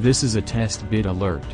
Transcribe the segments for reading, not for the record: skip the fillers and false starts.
This is a test bit alert.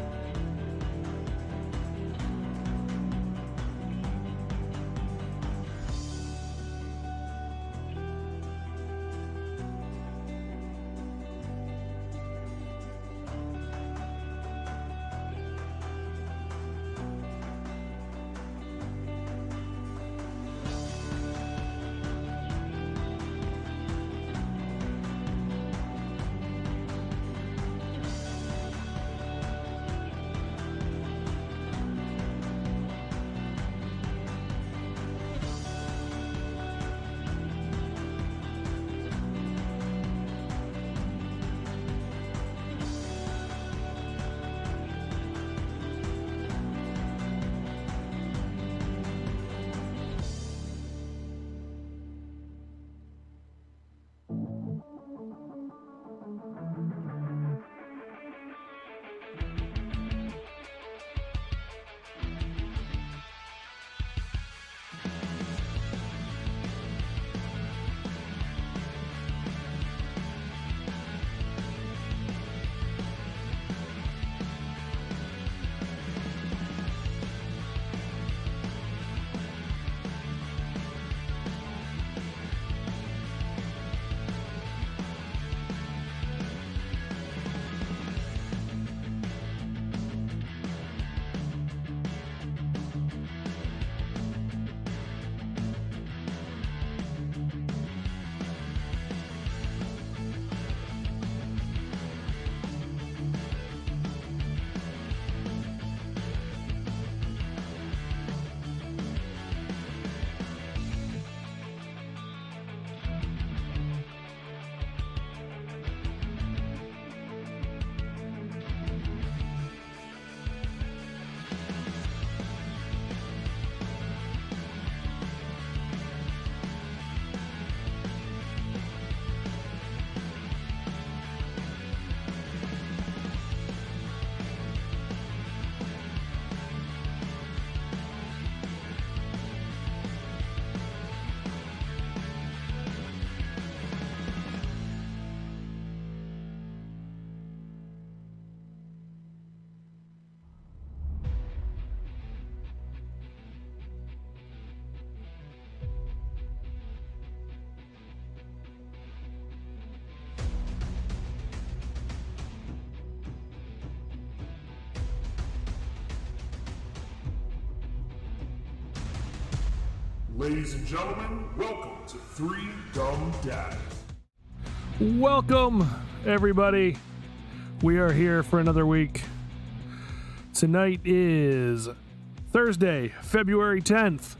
Ladies and gentlemen, welcome to Three Dumb Dads. Welcome, everybody. We are here for another week. Tonight is Thursday, February 10th.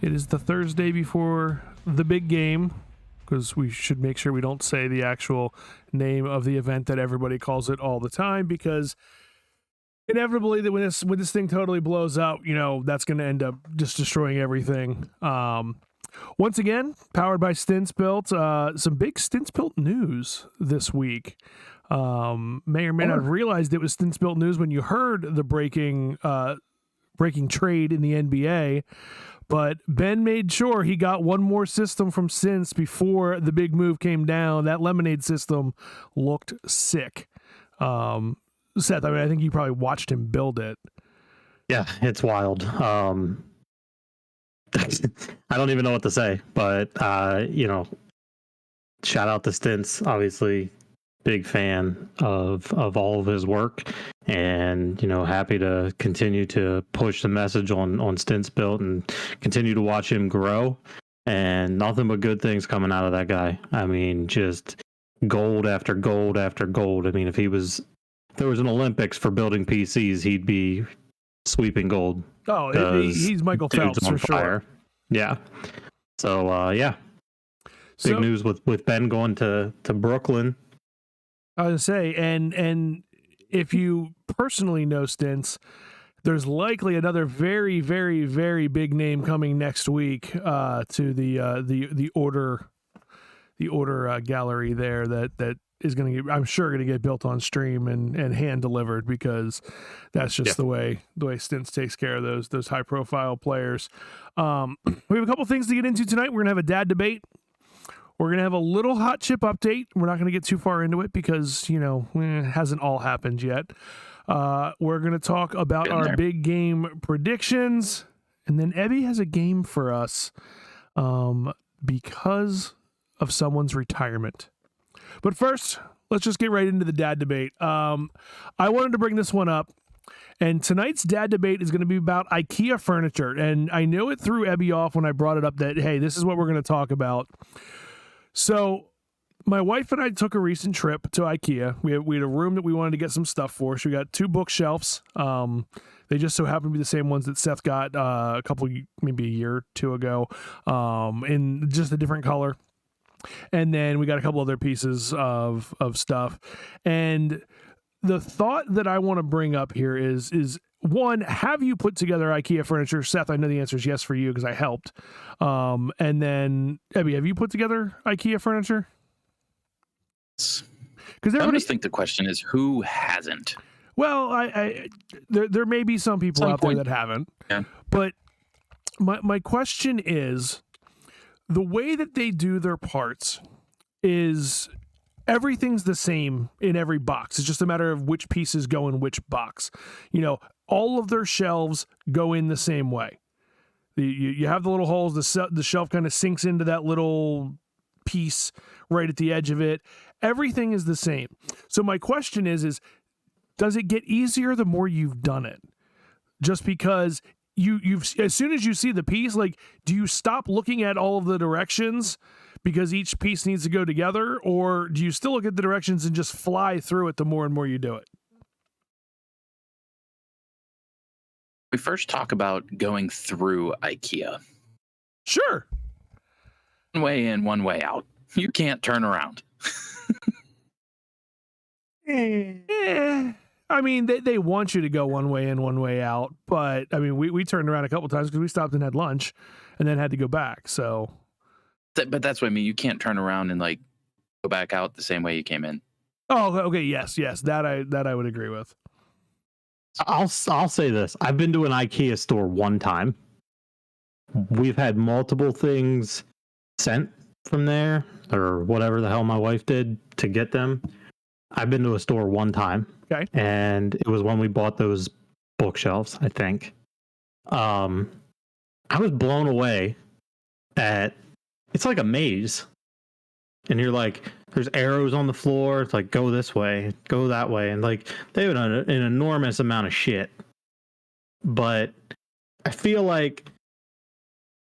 It is the Thursday before the big game, because we should make sure we don't say the actual name of the event that everybody calls it all the time, because inevitably that when this thing totally blows up, that's going to end up just destroying everything. Once again, powered by Stints Built. Some big Stints Built news this week. May or may not have realized it was Stints Built news when you heard the breaking trade in the NBA. But Ben made sure he got one more system from Stints before the big move came down. That Lemonade system looked sick. Seth, I think you probably watched him build it. Yeah, it's wild. I don't even know what to say, but shout out to Stints, obviously big fan of all of his work, and happy to continue to push the message on Stints Built and continue to watch him grow, and nothing but good things coming out of that guy. I mean, just gold after gold after gold. I mean, if there was an Olympics for building PCs, he'd be sweeping gold. Oh, he's Michael Phelps for sure. Yeah. So, big news with Ben going to Brooklyn. I was going to say, and if you personally know Stints, there's likely another very, very, very big name coming next week to the order gallery there that is going to get, I'm sure, going to get built on stream and hand delivered, because that's just the way Stints takes care of those high profile players. We have a couple things to get into tonight. We're going to have a dad debate. We're going to have a little hot chip update. We're not going to get too far into it because, it hasn't all happened yet. We're going to talk about our big game predictions. And then Ebby has a game for us because of someone's retirement. But first, let's just get right into the dad debate. I wanted to bring this one up. And tonight's dad debate is going to be about IKEA furniture. And I know it threw Ebby off when I brought it up that, hey, this is what we're going to talk about. So my wife and I took a recent trip to IKEA. We had a room that we wanted to get some stuff for. So we got 2 bookshelves. They just so happen to be the same ones that Seth got maybe a year or 2 ago, in just a different color. And then we got a couple other pieces of stuff. And the thought that I want to bring up here is one, have you put together IKEA furniture? Seth, I know the answer is yes for you because I helped. And then, Ebby, have you put together IKEA furniture? Because I just think the question is who hasn't. Well, there may be some people out there that haven't. Yeah. But my question is, the way that they do their parts is everything's the same in every box. It's just a matter of which pieces go in which box. All of their shelves go in the same way. You have the little holes. The shelf kind of sinks into that little piece right at the edge of it. Everything is the same. So my question is does it get easier the more you've done it? Just because you've as soon as you see the piece, do you stop looking at all of the directions because each piece needs to go together, or do you still look at the directions and just fly through it the more and more you do it? We first talk about going through IKEA. Sure. One way in, one way out. You can't turn around. I mean, they want you to go one way in, one way out, but I mean, we turned around a couple times because we stopped and had lunch and then had to go back. So, but that's what I mean. You can't turn around and go back out the same way you came in. Oh, okay. Yes. That I would agree with. I'll say this. I've been to an IKEA store one time. We've had multiple things sent from there or whatever the hell my wife did to get them. I've been to a store one time. Okay. And it was when we bought those bookshelves, I think. I was blown away it's like a maze. And you're like, there's arrows on the floor. It's like, go this way, go that way. And they have an enormous amount of shit. But I feel like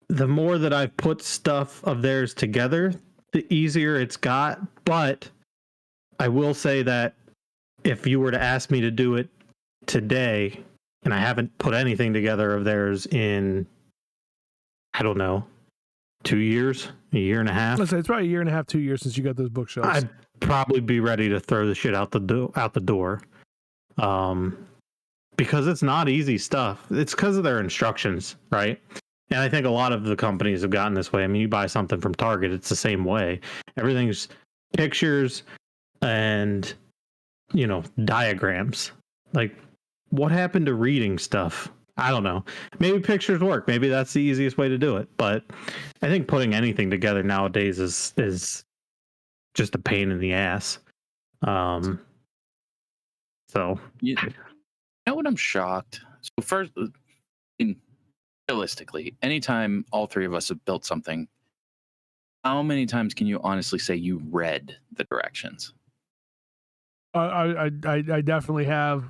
the more that I've put stuff of theirs together, the easier it's got. But I will say that if you were to ask me to do it today, and I haven't put anything together of theirs in, I don't know, 2 years, a year and a half. Let's say it's probably a year and a half, 2 years since you got those bookshelves. I'd probably be ready to throw the shit out the door. Because it's not easy stuff. It's because of their instructions, right? And I think a lot of the companies have gotten this way. I mean, you buy something from Target, it's the same way. Everything's pictures and diagrams. What happened to reading stuff? I don't know. Maybe pictures work. Maybe that's the easiest way to do it. But I think putting anything together nowadays is just a pain in the ass. So You know what? I'm shocked. So first, realistically, anytime all three of us have built something, how many times can you honestly say you read the directions? I definitely have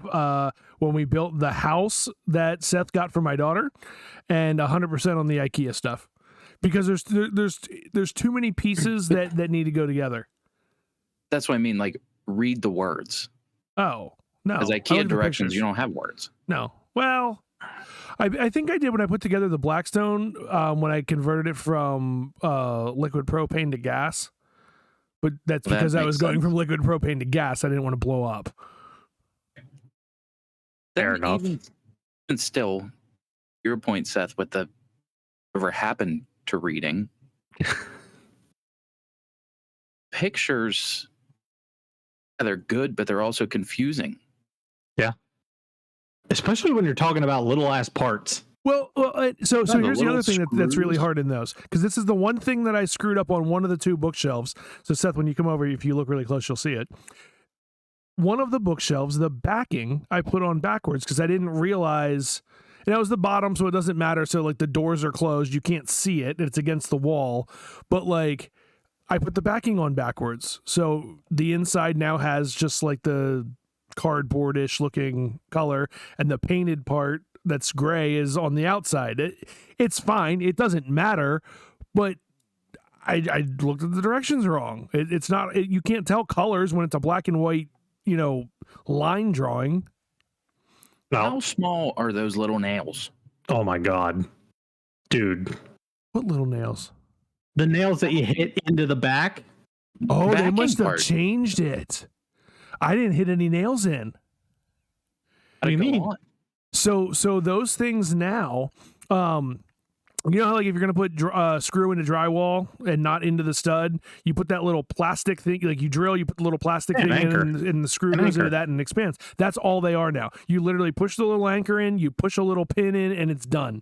when we built the house that Seth got for my daughter, and 100% on the IKEA stuff, because there's too many pieces that need to go together. That's what I mean. Read the words. Oh no, As IKEA directions, you don't have words. No. Well, I think I did when I put together the Blackstone when I converted it from liquid propane to gas. But that's because I was going from liquid propane to gas. I didn't want to blow up. Fair enough. And still, your point, Seth, with the whatever happened to reading, pictures, they're good, but they're also confusing. Yeah. Especially when you're talking about little ass parts. So the here's the little other thing that's really screws. hard in those, because this is the one thing that I screwed up on one of the two bookshelves. So Seth, when you come over, if you look really close, you'll see it. One of the bookshelves, the backing I put on backwards because I didn't realize, and that was the bottom, so it doesn't matter. So like the doors are closed, you can't see it, it's against the wall. But like I put the backing on backwards, so the inside now has just like the cardboardish looking color, and the painted part that's gray is on the outside. It's fine, it doesn't matter, but I looked at the directions wrong. It's not, you can't tell colors when it's a black and white, line drawing. How small are those little nails? Oh my God, dude. What little nails? The nails that you hit into the back. Oh, they Backing must have part. changed it. I didn't hit any nails in. What do you mean? So those things now, how like if you're gonna put screw into drywall and not into the stud, you put that little plastic thing, like you drill, you put the little plastic thing in, and the screw goes into that and expands. That's all they are now. You literally push the little anchor in, you push a little pin in, and it's done.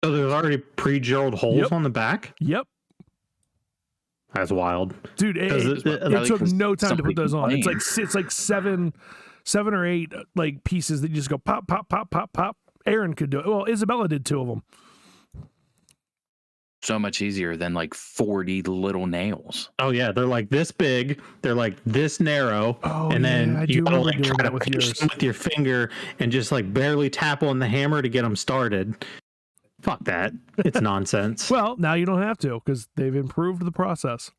So there's already pre-drilled holes on the back? Yep. That's wild. Dude, it took no time to put those on. It's like seven or eight like pieces that you just go pop, pop, pop, pop, pop. Aaron could do it. Well, Isabella did 2 of them. So much easier than like 40 little nails. Oh yeah, they're like this big, they're like this narrow, and then you gotta like try to push them with your finger and just like barely tap on the hammer to get them started. Fuck that. It's nonsense. Well, now you don't have to because they've improved the process.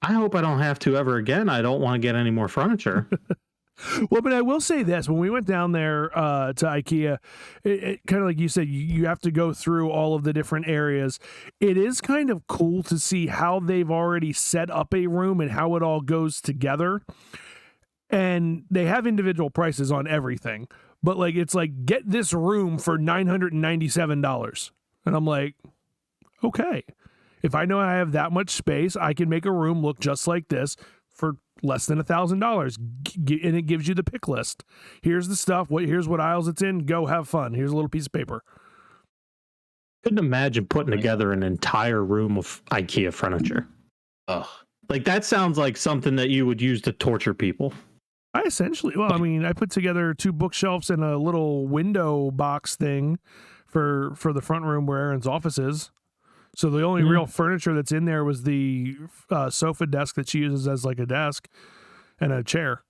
I hope I don't have to ever again. I don't want to get any more furniture. Well, but I will say this. When we went down there to IKEA, it kind of like you said, you have to go through all of the different areas. It is kind of cool to see how they've already set up a room and how it all goes together. And they have individual prices on everything. But like it's like, get this room for $997. And I'm like, okay. If I know I have that much space, I can make a room look just like this for less than $1,000, and it gives you the pick list. Here's the stuff. Here's what aisles it's in. Go have fun. Here's a little piece of paper. Couldn't imagine putting together an entire room of IKEA furniture. Ugh. Like that sounds like something that you would use to torture people. I put together 2 bookshelves and a little window box thing for the front room where Aaron's office is. So the only real furniture that's in there was the sofa desk that she uses as like a desk and a chair.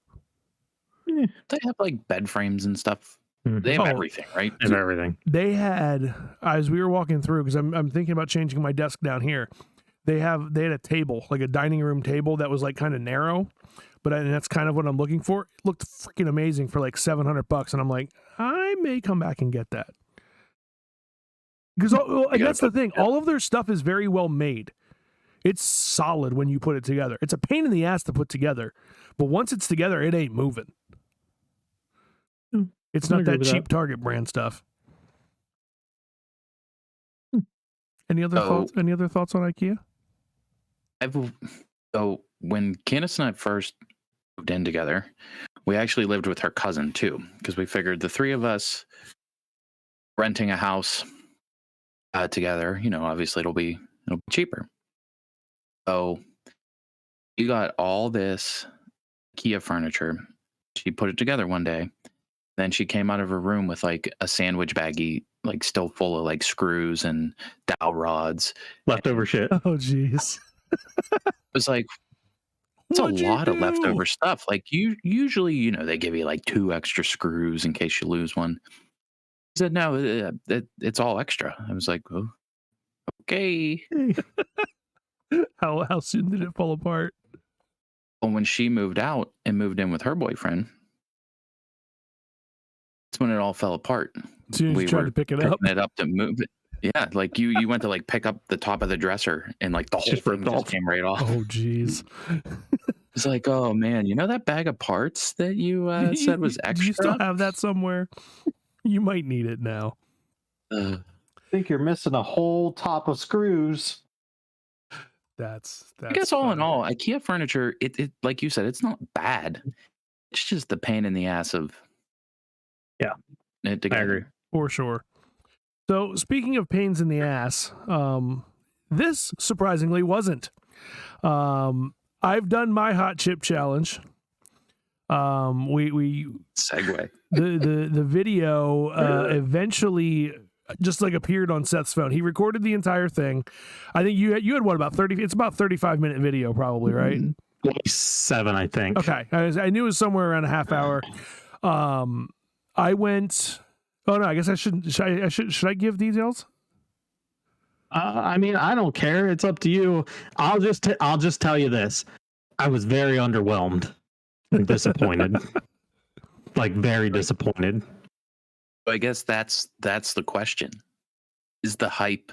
They have like bed frames and stuff. They have everything, right? They have everything. They had, as we were walking through, because I'm thinking about changing my desk down here. They had a table, like a dining room table that was like kind of narrow, and that's kind of what I'm looking for. It looked freaking amazing for like $700, and I'm like, I may come back and get that. Because that's the thing. All of their stuff is very well made. It's solid when you put it together. It's a pain in the ass to put together, but once it's together, it ain't moving. It's not that cheap Target brand stuff. Any other thoughts? Any other thoughts on IKEA? When Candace and I first moved in together, we actually lived with her cousin too, because we figured the 3 of us renting a house together, obviously it'll be cheaper. So we got all this IKEA furniture. She put it together one day. Then she came out of her room with like a sandwich baggie, like still full of like screws and dowel rods, leftover shit. Oh jeez. It was like, it's a lot of leftover stuff. Like usually, they give you like 2 extra screws in case you lose one. He said, no, it's all extra. I was like, oh, okay. How soon did it fall apart? Well, when she moved out and moved in with her boyfriend, that's when it all fell apart. So you tried to pick it up? It up to move it. Yeah, like you went to like pick up the top of the dresser and like the whole thing just came right off. Oh, geez. It's like, oh man, that bag of parts that you said was extra? Do you still have that somewhere? You might need it now. I think you're missing a whole top of screws. That's I guess all in all, IKEA furniture, it like you said, it's not bad. It's just the pain in the ass of it together. I agree. For sure. So speaking of pains in the ass, this surprisingly wasn't. I've done my hot chip challenge. We Segue. the video eventually just like appeared on Seth's phone. He recorded the entire thing. I think you had what, about 30? It's about 35-minute video, probably, right? 27, I think. Okay, I knew it was somewhere around a half hour. I went. Oh no, I guess I shouldn't. Should I give details? I mean, I don't care. It's up to you. I'll just tell you this. I was very underwhelmed and disappointed. Like, very disappointed. I guess that's the question. Is the hype?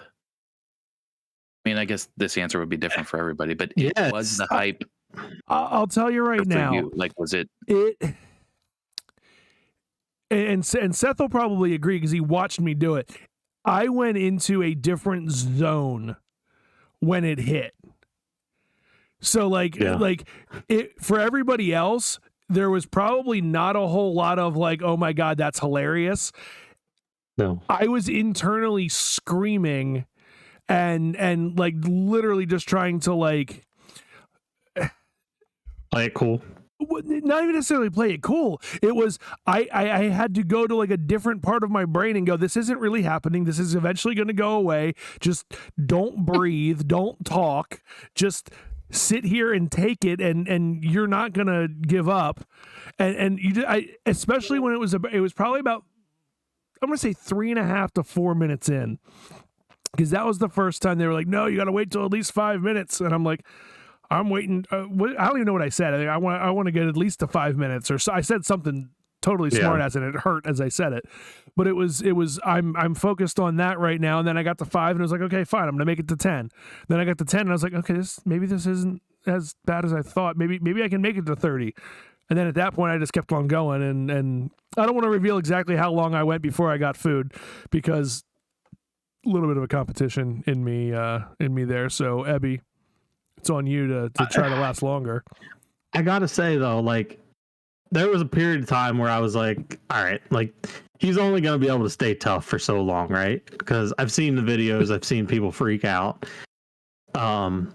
I mean, I guess this answer would be different for everybody, but Yes. was the hype? I'll tell you right for now. you? Like, was it? And Seth will probably agree because he watched me do it. I went into a different zone when it hit. So like it for everybody else, there was probably not a whole lot of like, oh my God, that's hilarious. No. I was internally screaming and like literally just trying to like Play it cool. not even necessarily play it cool. It was I had to go to like a different part of my brain and go, this isn't really happening. This is eventually going to go away. Just don't breathe. Don't talk. Just sit here and take it, and you're not going to give up. And especially when it was probably about, I'm going to say 3.5 to 4 minutes in, because that was the first time they were like, no, you got to wait till at least 5 minutes. And I'm like, I'm waiting. I don't even know what I said. I want to get at least to 5 minutes or so. I said something totally smart as it hurt as I said it, but it was. I'm focused on that right now. And then I got to 5, and I was like, okay, fine. I'm gonna make it to 10. Then I got to 10, and I was like, okay, maybe this isn't as bad as I thought. Maybe I can make it to 30. And then at that point, I just kept on going. And I don't want to reveal exactly how long I went before I got food, because a little bit of a competition in me there. So Ebby, it's on you to try to last longer. I gotta say though, like, there was a period of time where I was like, all right, like, he's only gonna be able to stay tough for so long, right? Because I've seen the videos, I've seen people freak out. And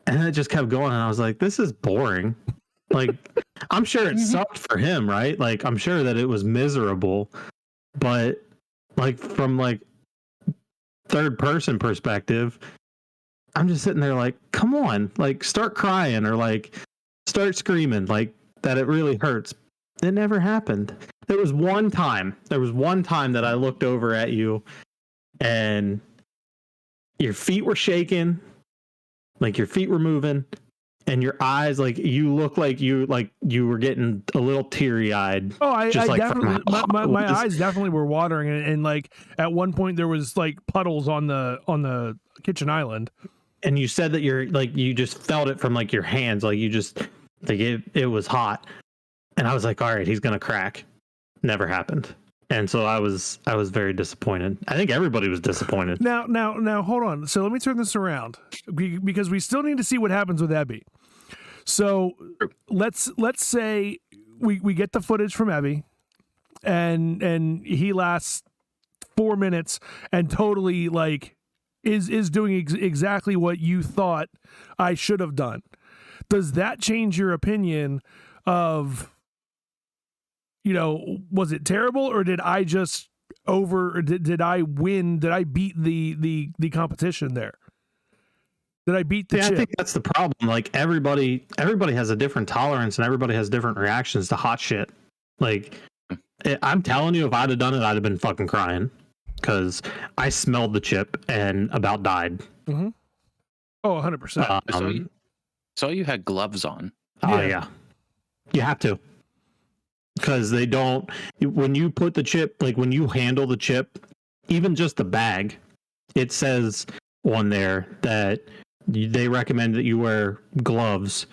it just kept going, and I was like, this is boring. Like, I'm sure it sucked for him, right? Like, I'm sure that it was miserable, but like, from like third person perspective, I'm just sitting there like, come on, like, start crying or like start screaming, like, that it really hurts. It never happened. There was one time that I looked over at you and your feet were shaking, like your feet were moving, and your eyes, like, you look like you were getting a little teary eyed. Oh, I definitely, my eyes definitely were watering, and like at one point there was like puddles on the kitchen island. And you said that you're like, you just felt it from like your hands, like you just like it was hot. And I was like, all right, he's gonna crack. Never happened. And so I was very disappointed. I think everybody was disappointed. Now hold on. So let me turn this around, because we still need to see what happens with Ebby. So let's say we get the footage from Ebby, and he lasts 4 minutes and totally like is doing exactly what you thought I should have done. Does that change your opinion of, you know, was it terrible, or did I just did I win? Did I beat the competition there? Did I beat the chip? I think that's the problem. Like, everybody has a different tolerance, and everybody has different reactions to hot shit. Like, I'm telling you, if I'd have done it, I'd have been fucking crying, because I smelled the chip and about died. Mm-hmm. Oh, 100%. So you had gloves on. Oh, yeah. You have to. Because they don't, when you put the chip, like when you handle the chip, even just the bag, it says on there that they recommend that you wear gloves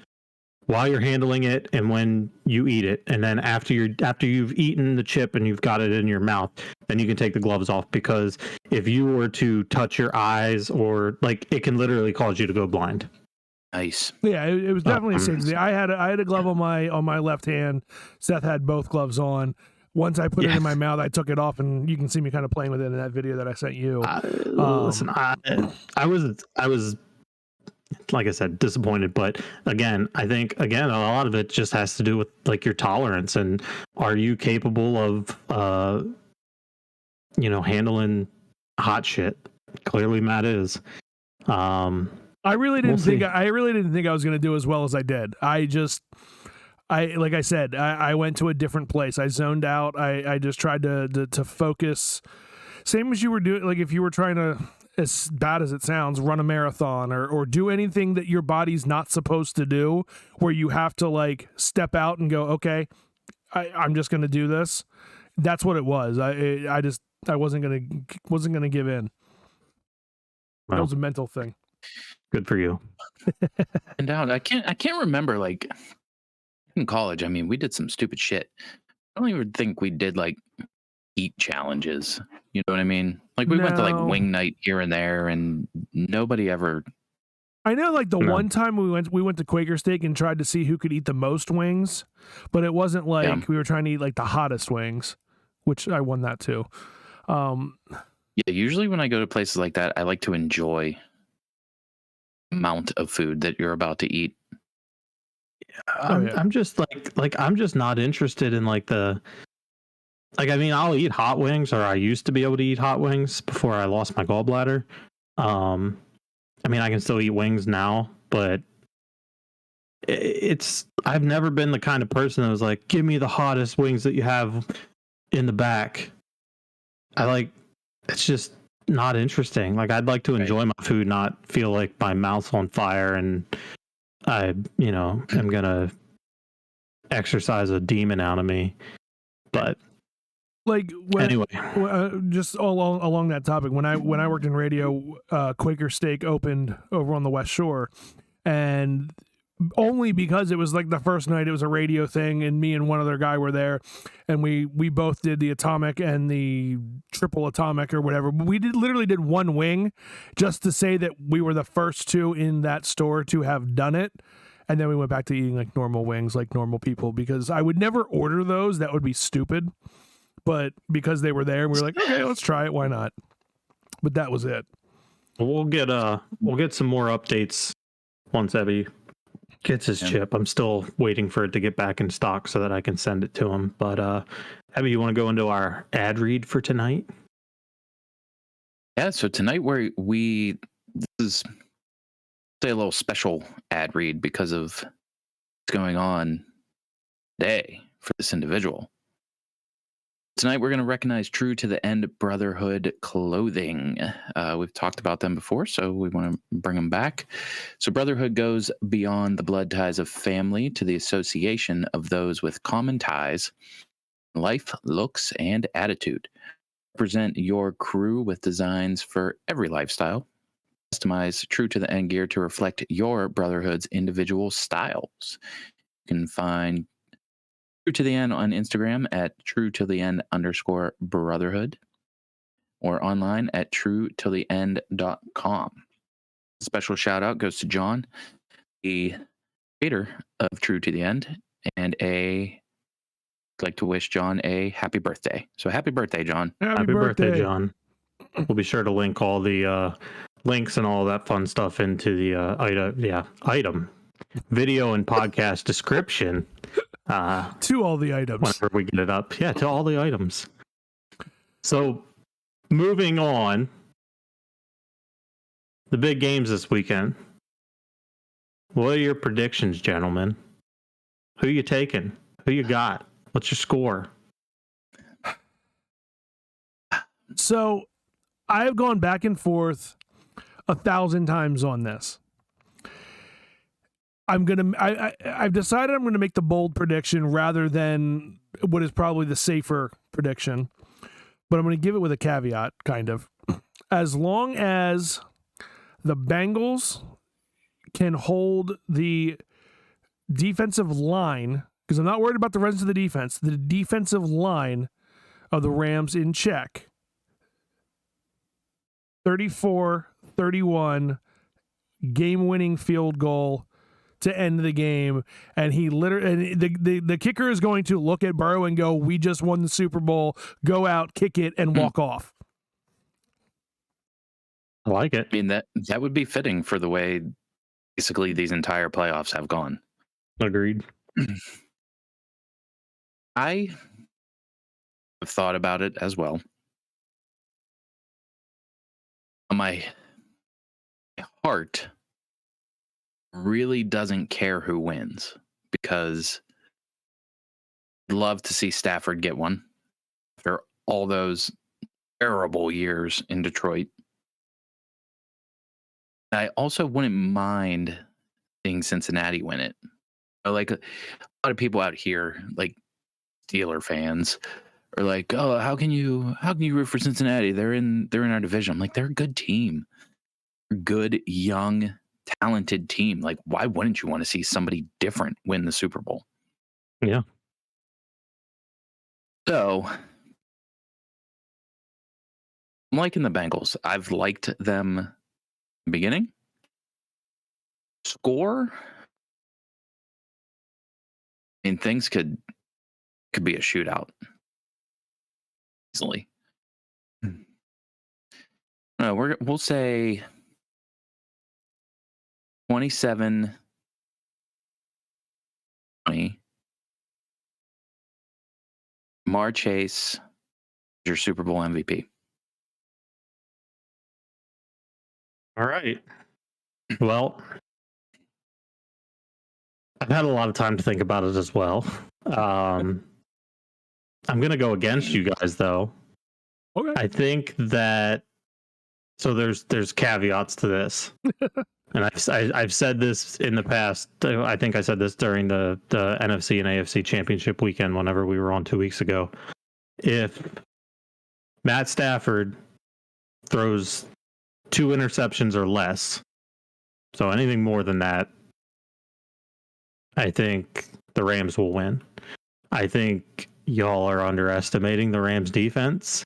while you're handling it and when you eat it. And then after you've eaten the chip and you've got it in your mouth, then you can take the gloves off, because if you were to touch your eyes, or like, it can literally cause you to go blind. Nice. Yeah, it was definitely a safety. I had a glove on my left hand. Seth had both gloves on. once I put it in my mouth, I took it off, and you can see me kind of playing with it in that video that I sent you. Listen, I was, like I said, disappointed. But again, I think a lot of it just has to do with like your tolerance and are you capable of, handling hot shit? Clearly, Matt is. I really didn't think I was going to do as well as I did. Like I said, I went to a different place. I zoned out. I just tried to focus. Same as you were doing, like if you were trying to, as bad as it sounds, run a marathon or do anything that your body's not supposed to do, where you have to like step out and go, okay, I'm just going to do this. That's what it was. I wasn't gonna give in. That was a mental thing. Good for you. And down, I can't remember, like in college. I mean, we did some stupid shit. I don't even think we did like eat challenges. You know what I mean? Like we went to like wing night here and there, and nobody ever. I know, like the one time we went to Quaker Steak and tried to see who could eat the most wings, but it wasn't like we were trying to eat like the hottest wings, which I won that too. Yeah, usually when I go to places like that, I like to enjoy the amount of food that you're about to eat. I'm just like I'm just not interested in like the. Like, I mean, I'll eat hot wings, or I used to be able to eat hot wings before I lost my gallbladder. I mean, I can still eat wings now, but I've never been the kind of person that was like, give me the hottest wings that you have in the back. It's just not interesting. Like, I'd like to enjoy my food, not feel like my mouth's on fire and I, am going to exercise a demon out of me. But like anyway, just along that topic, when I worked in radio, Quaker Steak opened over on the West Shore, and only because it was like the first night it was a radio thing, and me and one other guy were there, and we both did the atomic and the triple atomic or whatever. But we literally did one wing just to say that we were the first two in that store to have done it. And then we went back to eating like normal wings, like normal people, because I would never order those. That would be stupid. But because they were there, we were like, okay, let's try it. Why not? But that was it. We'll get some more updates once Ebby gets his chip. I'm still waiting for it to get back in stock so that I can send it to him. But Ebby, you want to go into our ad read for tonight? Yeah. So tonight this is say a little special ad read because of what's going on today for this individual. Tonight, we're going to recognize True to the End Brotherhood clothing. We've talked about them before, so we want to bring them back. So Brotherhood goes beyond the blood ties of family to the association of those with common ties, life, looks, and attitude. Present your crew with designs for every lifestyle. Customize True to the End gear to reflect your Brotherhood's individual styles. You can find True to the End on Instagram at true_to_the_end_brotherhood or online at truetotheend.com. Special shout out goes to John, the creator of True to the End, and I'd like to wish John a happy birthday. So happy birthday, John. Happy birthday, John. We'll be sure to link all the links and all that fun stuff into the item video and podcast description. To all the items. Whenever we get it up. Yeah, to all the items. So, moving on. The big games this weekend. What are your predictions, gentlemen? Who you taking? Who you got? What's your score? So, I have gone back and forth 1,000 times on this. I've decided I'm gonna make the bold prediction rather than what is probably the safer prediction, but I'm gonna give it with a caveat, kind of. As long as the Bengals can hold the defensive line, because I'm not worried about the rest of the defensive line of the Rams in check. 34-31, game-winning field goal to end the game, and he literally, and the kicker is going to look at Burrow and go, "We just won the Super Bowl. Go out, kick it, and walk off." I like it. I mean, that would be fitting for the way basically these entire playoffs have gone. Agreed. I have thought about it as well. My heart really doesn't care who wins, because I'd love to see Stafford get one after all those terrible years in Detroit. I also wouldn't mind seeing Cincinnati win it. Like, a lot of people out here, like Steeler fans, are like, "Oh, how can you root for Cincinnati? They're in our division." I'm like, they're a good team, good, young, talented team. Like, why wouldn't you want to see somebody different win the Super Bowl? Yeah. So I'm liking the Bengals. I've liked them in the beginning. Score, I mean, things could be a shootout easily. No, we'll say 27-20. Jamar Chase is your Super Bowl MVP. All right. Well, I've had a lot of time to think about it as well. I'm going to go against you guys, though. Okay. I think that, so there's caveats to this, and I've said this in the past. I think I said this during the NFC and AFC Championship weekend whenever we were on 2 weeks ago. If Matt Stafford throws 2 interceptions or less, so anything more than that, I think the Rams will win. I think y'all are underestimating the Rams defense.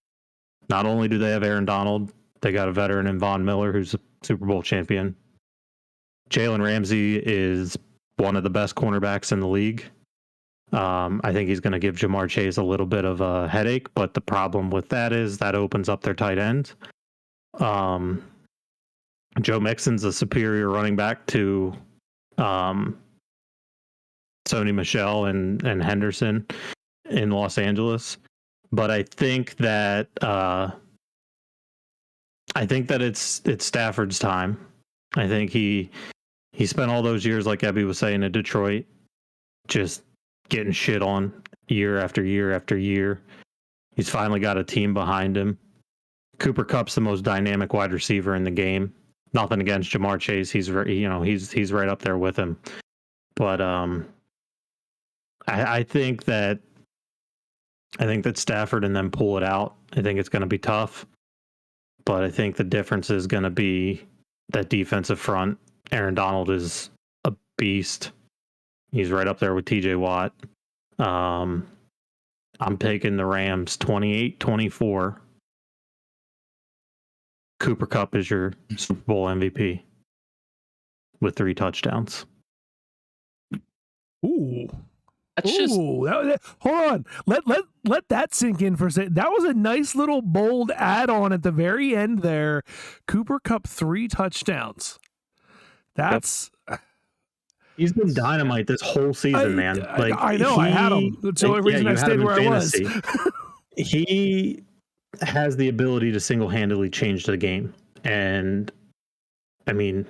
Not only do they have Aaron Donald, they got a veteran in Von Miller who's a Super Bowl champion. Jalen Ramsey is one of the best cornerbacks in the league. I think he's going to give Jamar Chase a little bit of a headache, but the problem with that is that opens up their tight end. Joe Mixon's a superior running back to Sony Michel and Henderson in Los Angeles. But I think that it's Stafford's time. I think he spent all those years, like Ebby was saying, in Detroit, just getting shit on year after year after year. He's finally got a team behind him. Cooper Kupp's the most dynamic wide receiver in the game. Nothing against Jamar Chase. He's right up there with him. But I think that Stafford and them pull it out. I think it's going to be tough. But I think the difference is going to be that defensive front. Aaron Donald is a beast. He's right up there with TJ Watt. I'm taking the Rams 28-24. Cooper Kupp is your Super Bowl MVP with 3 touchdowns. Ooh. That's just hold on. Let that sink in for a second. That was a nice little bold add-on at the very end there. Cooper Kupp 3 touchdowns. That's He's been dynamite this whole season, man. Like I know, I had him. That's the only reason I stayed where I was. He has the ability to single-handedly change the game. And, I mean,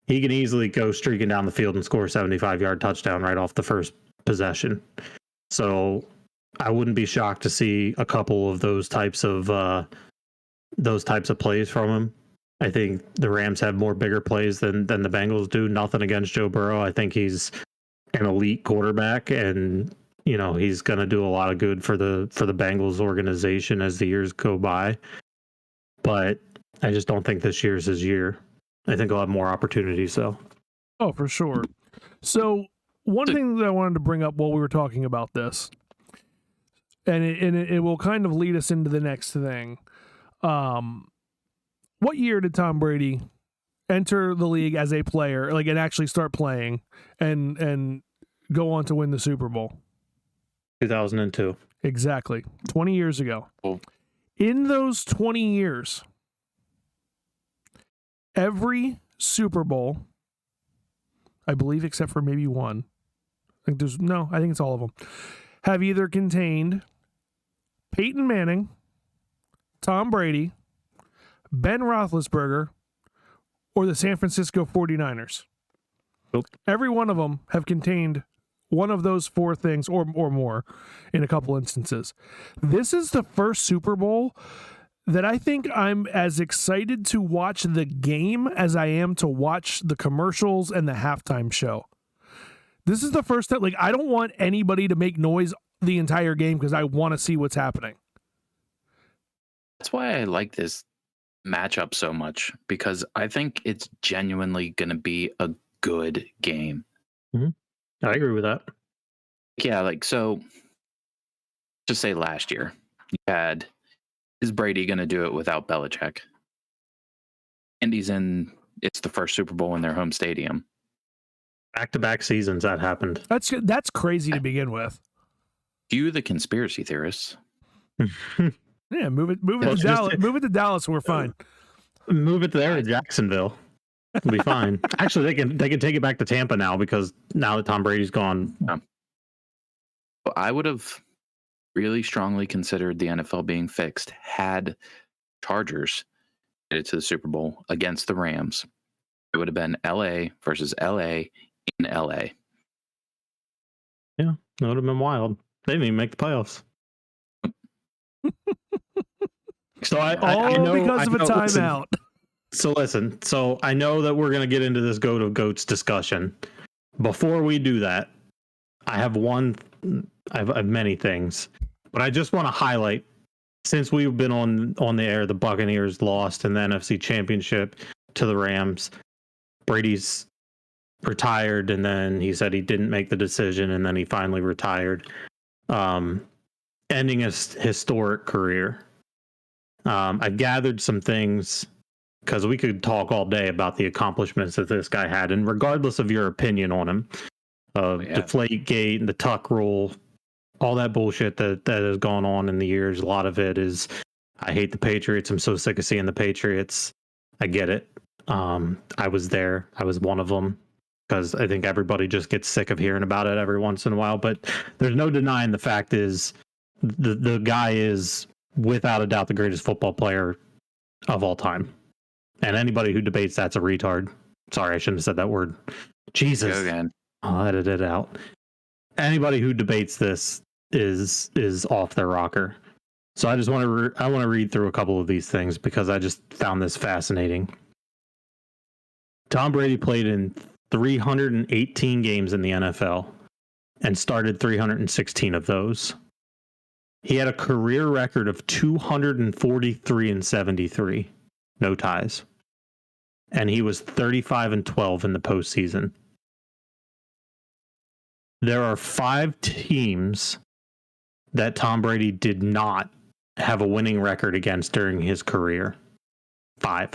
he can easily go streaking down the field and score a 75-yard touchdown right off the first possession. So I wouldn't be shocked to see a couple of those types of plays from him. I think the Rams have more bigger plays than the Bengals do. Nothing against Joe Burrow. I think he's an elite quarterback, and he's going to do a lot of good for the Bengals organization as the years go by. But I just don't think this year's his year. I think he'll have more opportunities, though. Oh, for sure. So one thing that I wanted to bring up while we were talking about this, and it will kind of lead us into the next thing. What year did Tom Brady enter the league as a player, like, and actually start playing and go on to win the Super Bowl? 2002. Exactly. 20 years ago. Cool. In those 20 years, every Super Bowl, I believe, except for maybe one, I think it's all of them, have either contained Peyton Manning, Tom Brady, Ben Roethlisberger, or the San Francisco 49ers. Nope. Every one of them have contained one of those four things or more in a couple instances. This is the first Super Bowl that I think I'm as excited to watch the game as I am to watch the commercials and the halftime show. This is the first time, like, I don't want anybody to make noise the entire game because I want to see what's happening. That's why I like this matchup so much, because I think it's genuinely going to be a good game. I agree with that. Yeah, like, so just say last year you had, is Brady going to do it without Belichick? And it's the first Super Bowl in their home stadium. Back-to-back seasons that happened. That's crazy to begin with. Cue the conspiracy theorists. Yeah, move it to Dallas. Move it to Dallas, and we're fine. Move it there to Jacksonville. It'll be fine. Actually, they can take it back to Tampa now, because now that Tom Brady's gone. I would have really strongly considered the NFL being fixed had Chargers made it to the Super Bowl against the Rams. It would have been LA versus LA in LA. Yeah, that would have been wild. They didn't even make the playoffs. So I know, because of a timeout. Listen, so I know that we're going to get into this goat of goats discussion. Before we do that, I have many things, but I just want to highlight, since we've been on the air, the Buccaneers lost in the NFC Championship to the Rams. Brady's retired, and then he said he didn't make the decision, and then he finally retired, ending his historic career. I've gathered some things, because we could talk all day about the accomplishments that this guy had, and regardless of your opinion on him, Deflategate and the Tuck rule, all that bullshit that has gone on in the years, a lot of it is, I hate the Patriots. I'm so sick of seeing the Patriots. I get it. I was there. I was one of them, because I think everybody just gets sick of hearing about it every once in a while. But there's no denying the fact is the guy is, without a doubt, the greatest football player of all time. And anybody who debates that's a retard. Sorry, I shouldn't have said that word. Jesus. Go again. I'll edit it out. Anybody who debates this is off their rocker. So I just want to read through a couple of these things, because I just found this fascinating. Tom Brady played in 318 games in the NFL and started 316 of those. He had a career record of 243-73, no ties. And he was 35-12 in the postseason. There are 5 teams that Tom Brady did not have a winning record against during his career. 5.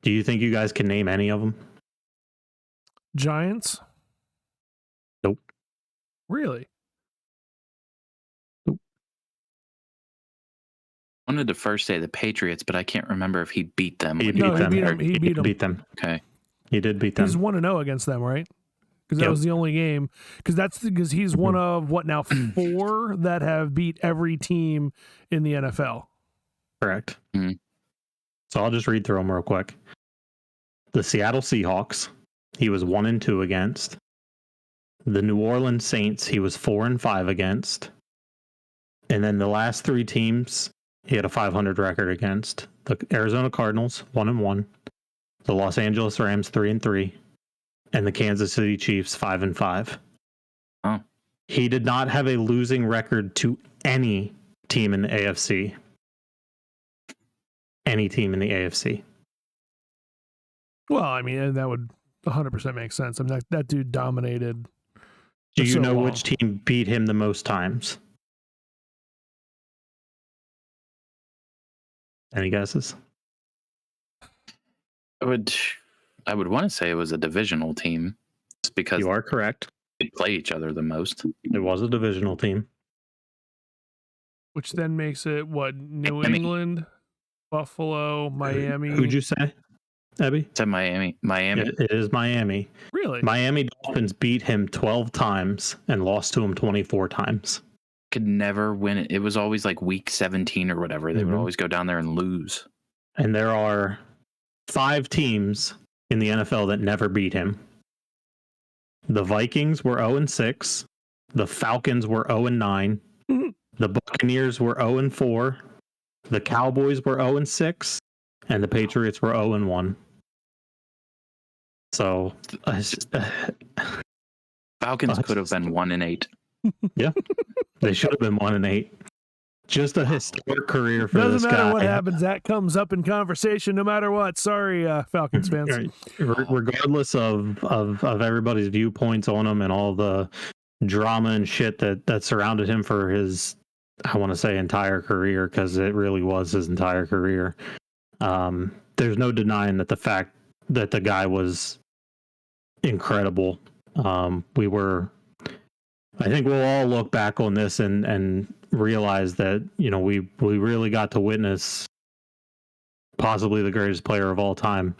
Do you think you guys can name any of them? Giants? Nope. Really? Nope. I wanted to first say the Patriots, but I can't remember if he beat them. He beat them. He beat them. Okay. He did beat them. He's 1-0 against them, right? Because that was the only game. Because he's one of, what now, 4 that have beat every team in the NFL. Correct. Mm-hmm. So I'll just read through them real quick. The Seattle Seahawks, he was 1-2 against. The New Orleans Saints, he was 4-5 against. And then the last 3 teams, he had a 500 record against. The Arizona Cardinals, 1-1. The Los Angeles Rams, 3-3. And the Kansas City Chiefs, 5-5. Oh. He did not have a losing record to any team in the AFC. Any team in the AFC. Well, I mean, that would 100% make sense. I mean, that dude dominated. Do you know which team beat him the most times? Any guesses? I would want to say it was a divisional team, just because You are correct. they play each other the most. It was a divisional team. Which then makes it what? New Miami. England, Buffalo, Miami. Who'd you say, Ebby? It's Miami. It is Miami. Really? Miami Dolphins beat him 12 times and lost to him 24 times. Could never win it. It was always like week 17 or whatever. They would always go down there and lose. And there are 5 teams in the NFL that never beat him. The Vikings were 0-6. The Falcons were 0-9. The Buccaneers were 0-4. The Cowboys were 0-6. And the Patriots were 0-1. So Falcons could have been 1-8. Yeah, they should have been 1-8. Just a historic career for Doesn't this matter guy. what happens, that comes up in conversation no matter what. Sorry, Falcons fans. Right. Regardless of everybody's viewpoints on him and all the drama and shit that surrounded him for his, I want to say, entire career, because it really was his entire career. There's no denying that the fact that the guy was incredible. I think we'll all look back on this and realize that, you know, we really got to witness possibly the greatest player of all time.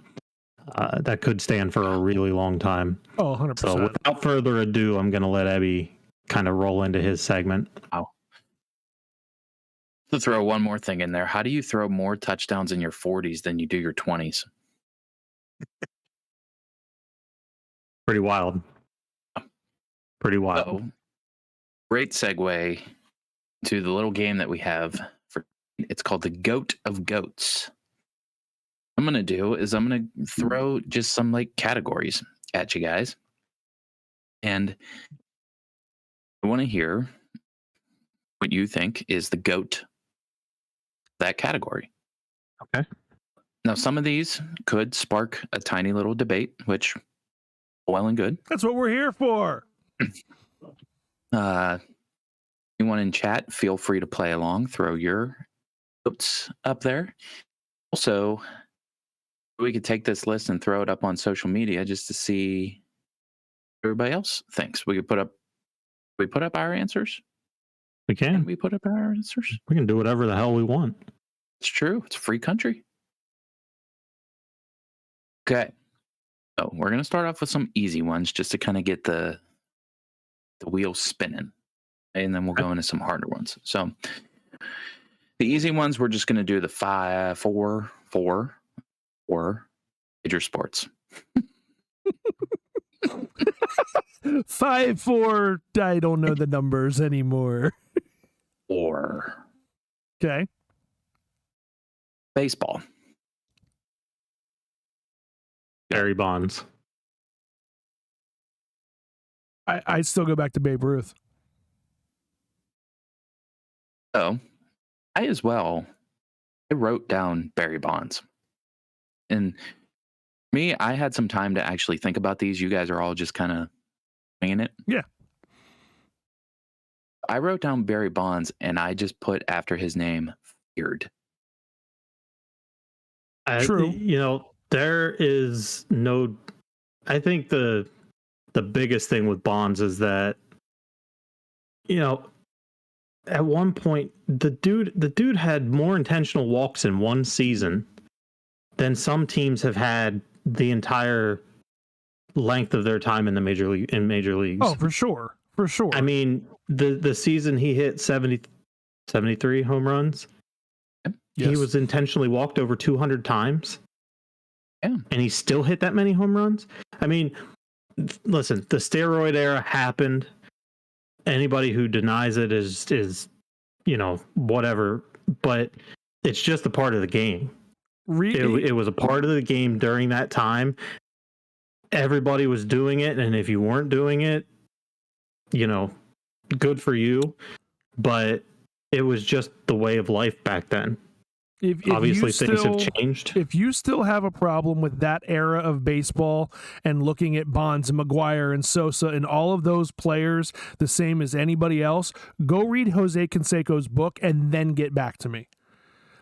That could stand for a really long time. Oh, 100%. So without further ado, I'm going to let Ebby kind of roll into his segment. Wow. To throw one more thing in there, how do you throw more touchdowns in your 40s than you do your 20s? Pretty wild. Pretty wild. So, great segue to the little game that we have. It's called the Goat of Goats. What I'm going to do is I'm going to throw just some like categories at you guys. And I want to hear what you think is the GOAT of that category. Okay. Now, some of these could spark a tiny little debate, which well and good. That's what we're here for. Anyone in chat, feel free to play along. Throw your notes up there. Also, we could take this list and throw it up on social media just to see what everybody else thinks. We put up our answers. We can. We put up our answers. We can do whatever the hell we want. It's true. It's a free country. Okay. So we're going to start off with some easy ones just to kind of get the wheels spinning. And then we'll go into some harder ones. So the easy ones, we're just going to do the 4 major sports. 5, 4. I don't know the numbers anymore. Or Okay. baseball. Barry Bonds. I still go back to Babe Ruth. So I wrote down Barry Bonds. And me, I had some time to actually think about these. You guys are all just kind of winging it. Yeah. I wrote down Barry Bonds and I just put after his name, Feared. True. You know, there is no. I think the biggest thing with Bonds is that, you know, at one point the dude had more intentional walks in one season than some teams have had the entire length of their time in the major leagues. Oh, for sure. For sure. I mean, the season he hit 73 home runs. Yes. He was intentionally walked over 200 times. Yeah. And he still hit that many home runs. I mean, listen, the steroid era happened. Anybody who denies it is, you know, whatever, but it's just a part of the game. It was a part of the game during that time. Everybody was doing it, and if you weren't doing it, you know, good for you, but it was just the way of life back then. If Obviously, things have changed. If you still have a problem with that era of baseball and looking at Bonds and McGuire and Sosa and all of those players the same as anybody else, go read Jose Canseco's book and then get back to me.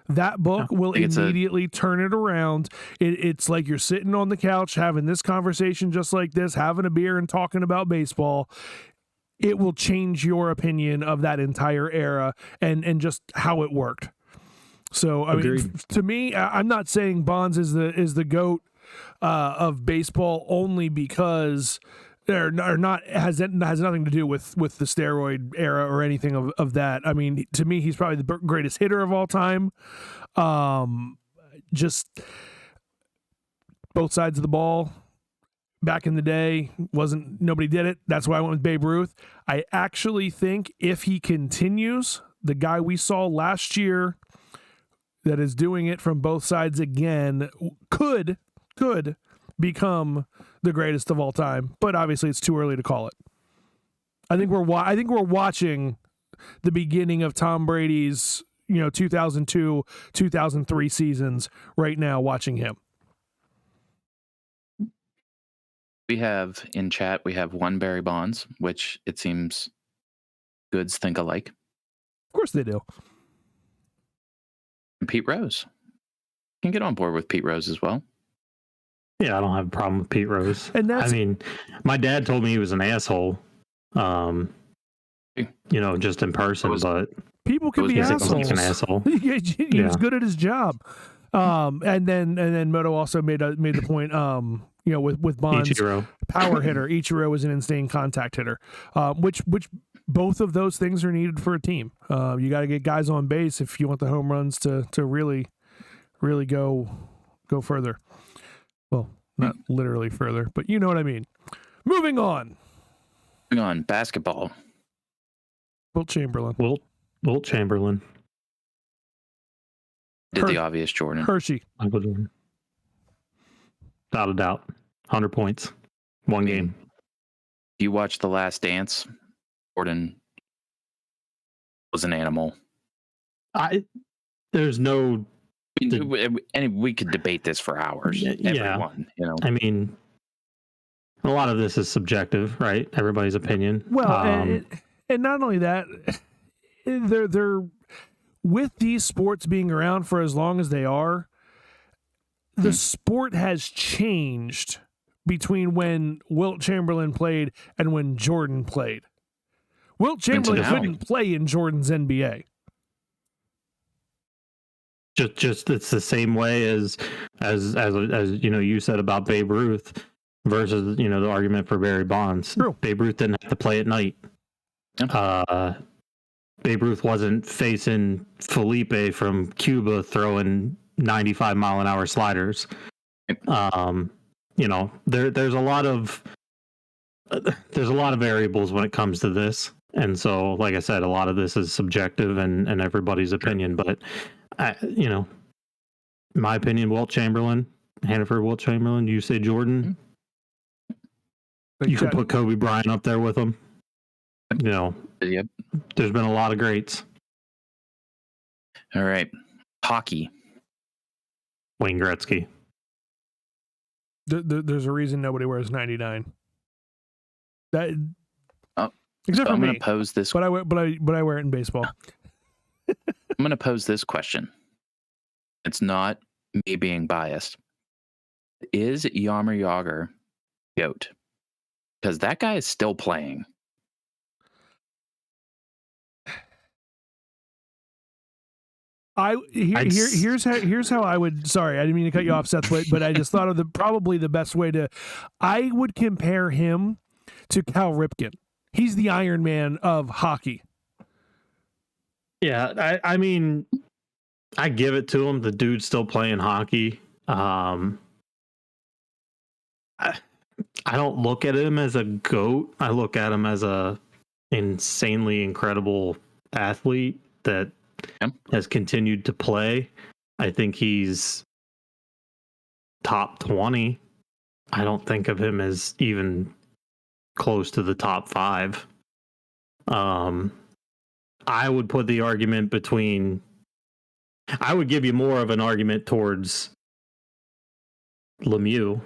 That book will think it's immediately turn it around. It's like you're sitting on the couch having this conversation just like this, having a beer and talking about baseball. It will change your opinion of that entire era and just how it worked. So, I mean, to me, I'm not saying Bonds is the GOAT of baseball only because has nothing to do with the steroid era or anything of that. I mean, to me, he's probably the greatest hitter of all time. Just both sides of the ball. Back in the day, nobody did it. That's why I went with Babe Ruth. I actually think if he continues, the guy we saw last year that is doing it from both sides again could become the greatest of all time. But obviously, it's too early to call it. I think we're watching the beginning of Tom Brady's 2002, 2003 seasons right now. Watching him. We have in chat, we have one Barry Bonds, which it seems goods think alike. Of course they do. And Pete Rose. Can get on board with Pete Rose as well. Yeah, I don't have a problem with Pete Rose. And that's, I mean, my dad told me he was an asshole. Just in person, but people can be assholes. An asshole. He was good at his job. And then Moto also made the point. With Bonds, Ichiro. Power hitter. Ichiro was an insane contact hitter, which both of those things are needed for a team. You got to get guys on base if you want the home runs to really go further. Well, not literally further, but you know what I mean. Moving on. Basketball. Wilt Chamberlain. Wilt Chamberlain. Did the obvious Jordan. Hershey. Michael Jordan. Without a doubt. 100 points. One game. Do you watch The Last Dance? Jordan was an animal. There's no... And we could debate this for hours. Everyone, I mean, a lot of this is subjective, right? Everybody's opinion. Well, and not only that, they're with these sports being around for as long as they are, the sport has changed between when Wilt Chamberlain played and when Jordan played. Wilt Chamberlain couldn't play in Jordan's NBA. Just it's the same way as you said about Babe Ruth versus the argument for Barry Bonds. True. Babe Ruth didn't have to play at night. Babe Ruth wasn't facing Felipe from Cuba throwing 95-mile-an-hour sliders. There's a lot of variables when it comes to this, and so like I said, a lot of this is subjective and everybody's opinion. But my opinion, Wilt Chamberlain, Hannaford, Wilt Chamberlain. You say Jordan. You can put Kobe Bryant up there with him. Yep. There's been a lot of greats. All right. Hockey. Wayne Gretzky. There's a reason nobody wears 99. That except so for I'm me. going to pose this. But I wear it in baseball. I'm going to pose this question. It's not me being biased. Is Jaromir Jagr GOAT? Because that guy is still playing. Here's how I would. Sorry, I didn't mean to cut you off, Seth, but I just thought of probably the best way to. I would compare him to Cal Ripken. He's the Iron Man of hockey. Yeah, I mean, I give it to him. The dude's still playing hockey. I don't look at him as a GOAT. I look at him as a insanely incredible athlete that has continued to play. I think he's top 20. I don't think of him as even close to the top 5. I would put the argument between... I would give you more of an argument towards Lemieux.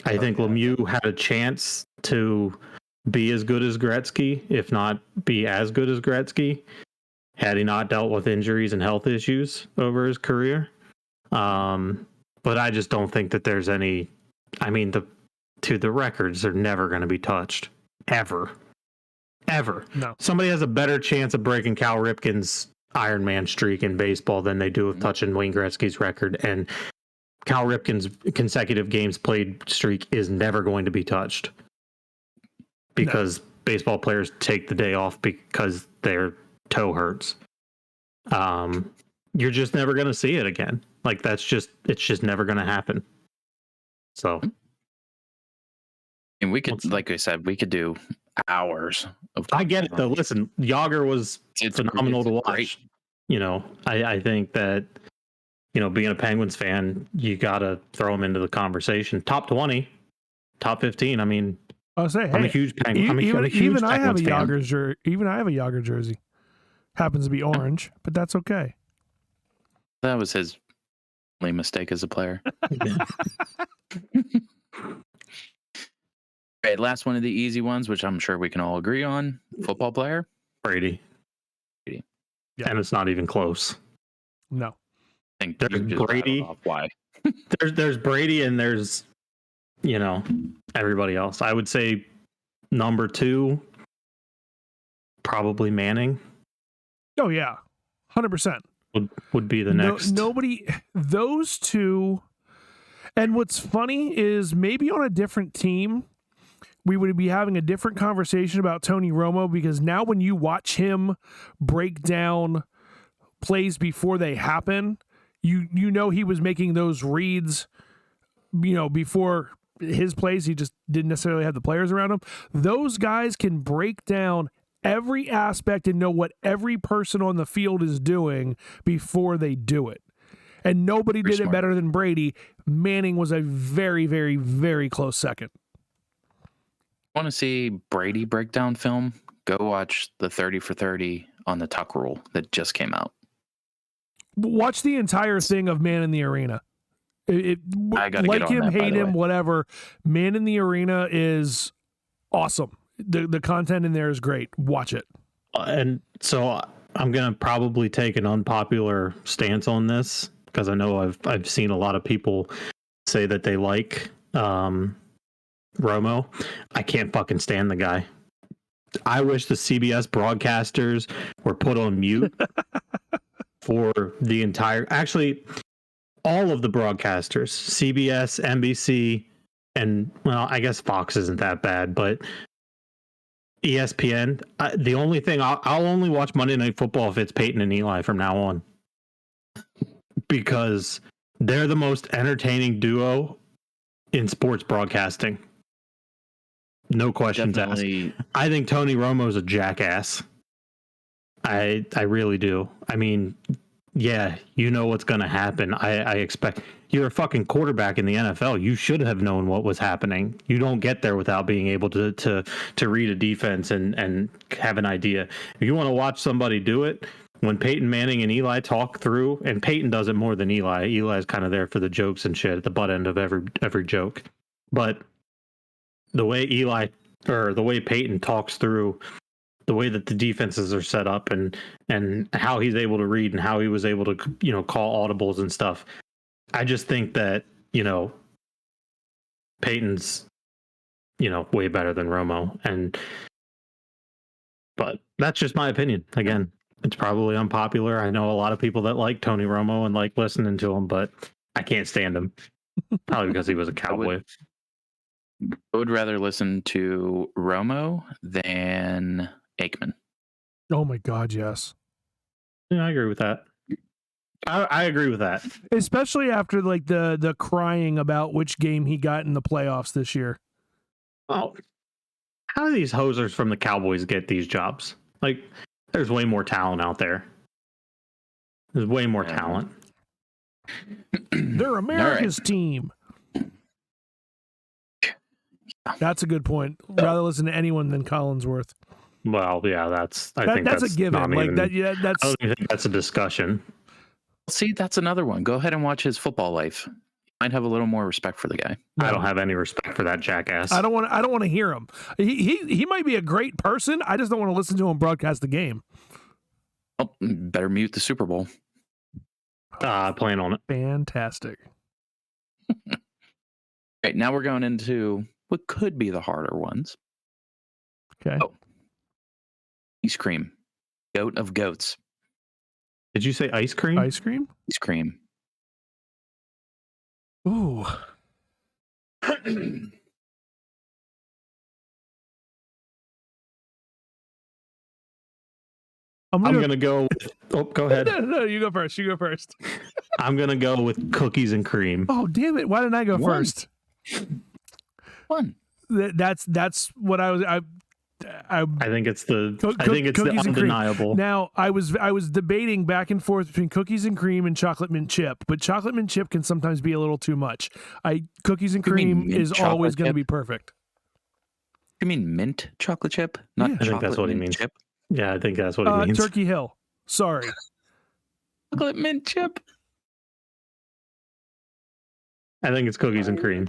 I think Lemieux had a chance to be as good as Gretzky, if not be as good as Gretzky. had he not dealt with injuries and health issues over his career. But I just don't think that there's any. I mean, the records are never going to be touched ever. No. Somebody has a better chance of breaking Cal Ripken's Ironman streak in baseball than they do of touching Wayne Gretzky's record. And Cal Ripken's consecutive games played streak is never going to be touched because baseball players take the day off because their toe hurts. You're just never going to see it again. Like it's just never going to happen. So, and we could, like I said, we could do hours of. I get it though. Listen, Yager was phenomenal to watch. Great. You know, I think that, you know, being a Penguins fan, you got to throw him into the conversation. Top 20, top 15. I mean, I'll say, I'm a huge Penguin. Even I have a Yager jersey. Even I have a Yager jersey. Happens to be orange, but that's okay. That was his only mistake as a player. Okay, last one of the easy ones, which I'm sure we can all agree on. Football player? Brady. Yeah. And it's not even close. No. I think there's Brady. Why? there's Brady and there's, you know, everybody else. I would say number 2, probably Manning. Oh yeah, 100%. Would be the next. Nobody. Those two. And what's funny is maybe on a different team, we would be having a different conversation about Tony Romo, because now when you watch him break down plays before they happen, you know he was making those reads, you know, before his plays. He just didn't necessarily have the players around him. Those guys can break down every aspect and know what every person on the field is doing before they do it. And nobody did it better than Brady. Manning was a very, very, very close second. Want to see Brady breakdown film? Go watch the 30 for 30 on the Tuck Rule that just came out. Watch the entire thing of Man in the Arena. I gotta like get on him, that, hate him, whatever. Man in the Arena is awesome. The content in there is great. Watch it. And so I'm going to probably take an unpopular stance on this, because I know I've seen a lot of people say that they like Romo. I can't fucking stand the guy. I wish the CBS broadcasters were put on mute for the entire, actually all of the broadcasters, CBS, NBC, and well, I guess Fox isn't that bad, but ESPN. The only thing I'll only watch Monday Night Football if it's Peyton and Eli from now on, because they're the most entertaining duo in sports broadcasting. No questions asked. I think Tony Romo's a jackass. I really do. I mean, yeah, you know what's going to happen. I expect you're a fucking quarterback in the NFL. You should have known what was happening. You don't get there without being able to read a defense and have an idea. If you want to watch somebody do it, when Peyton Manning and Eli talk through, and Peyton does it more than Eli. Eli's kind of there for the jokes and shit at the butt end of every joke. But the way the way Peyton talks through the way that the defenses are set up and how he's able to read and how he was able to, you know, call audibles and stuff. I just think that, you know, Peyton's, you know, way better than Romo. But that's just my opinion. Again, it's probably unpopular. I know a lot of people that like Tony Romo and like listening to him, but I can't stand him. Probably because he was a Cowboy. I would rather listen to Romo than Aikman. Oh my God, yes. Yeah, I agree with that. I agree with that. Especially after like the crying about which game he got in the playoffs this year. Oh, how do these hosers from the Cowboys get these jobs? Like, there's way more talent out there. There's way more talent. They're America's team. That's a good point. Rather listen to anyone than Collinsworth. Well, yeah, that's a given. Like that, yeah, that's. I don't even think that's a discussion. See, that's another one. Go ahead and watch his football life. You might have a little more respect for the guy. No. I don't have any respect for that jackass. I don't want to hear him. He might be a great person. I just don't want to listen to him broadcast the game. Oh, better mute the Super Bowl. I plan on it. Fantastic. Right, now we're going into what could be the harder ones. Okay. Oh. Ice cream. Goat of goats. Did you say ice cream? Ice cream? Ice cream. Ooh. I'm gonna go with, oh, go ahead. No, you go first. You go first. I'm gonna go with cookies and cream. Oh, damn it. Why didn't I go first? One. That's what I was. I think it's the cookies and cream. undeniable. Now I was debating back and forth between cookies and cream and chocolate mint chip, but chocolate mint chip can sometimes be a little too much. Cookies and You mean cream mint is chocolate always going to chip? be perfect. You mean mint chocolate chip? Not Yeah. I think that's chocolate what he mint means. chip? Yeah, I think that's what he means. Turkey Hill. Sorry. Chocolate mint chip. I think it's cookies and cream.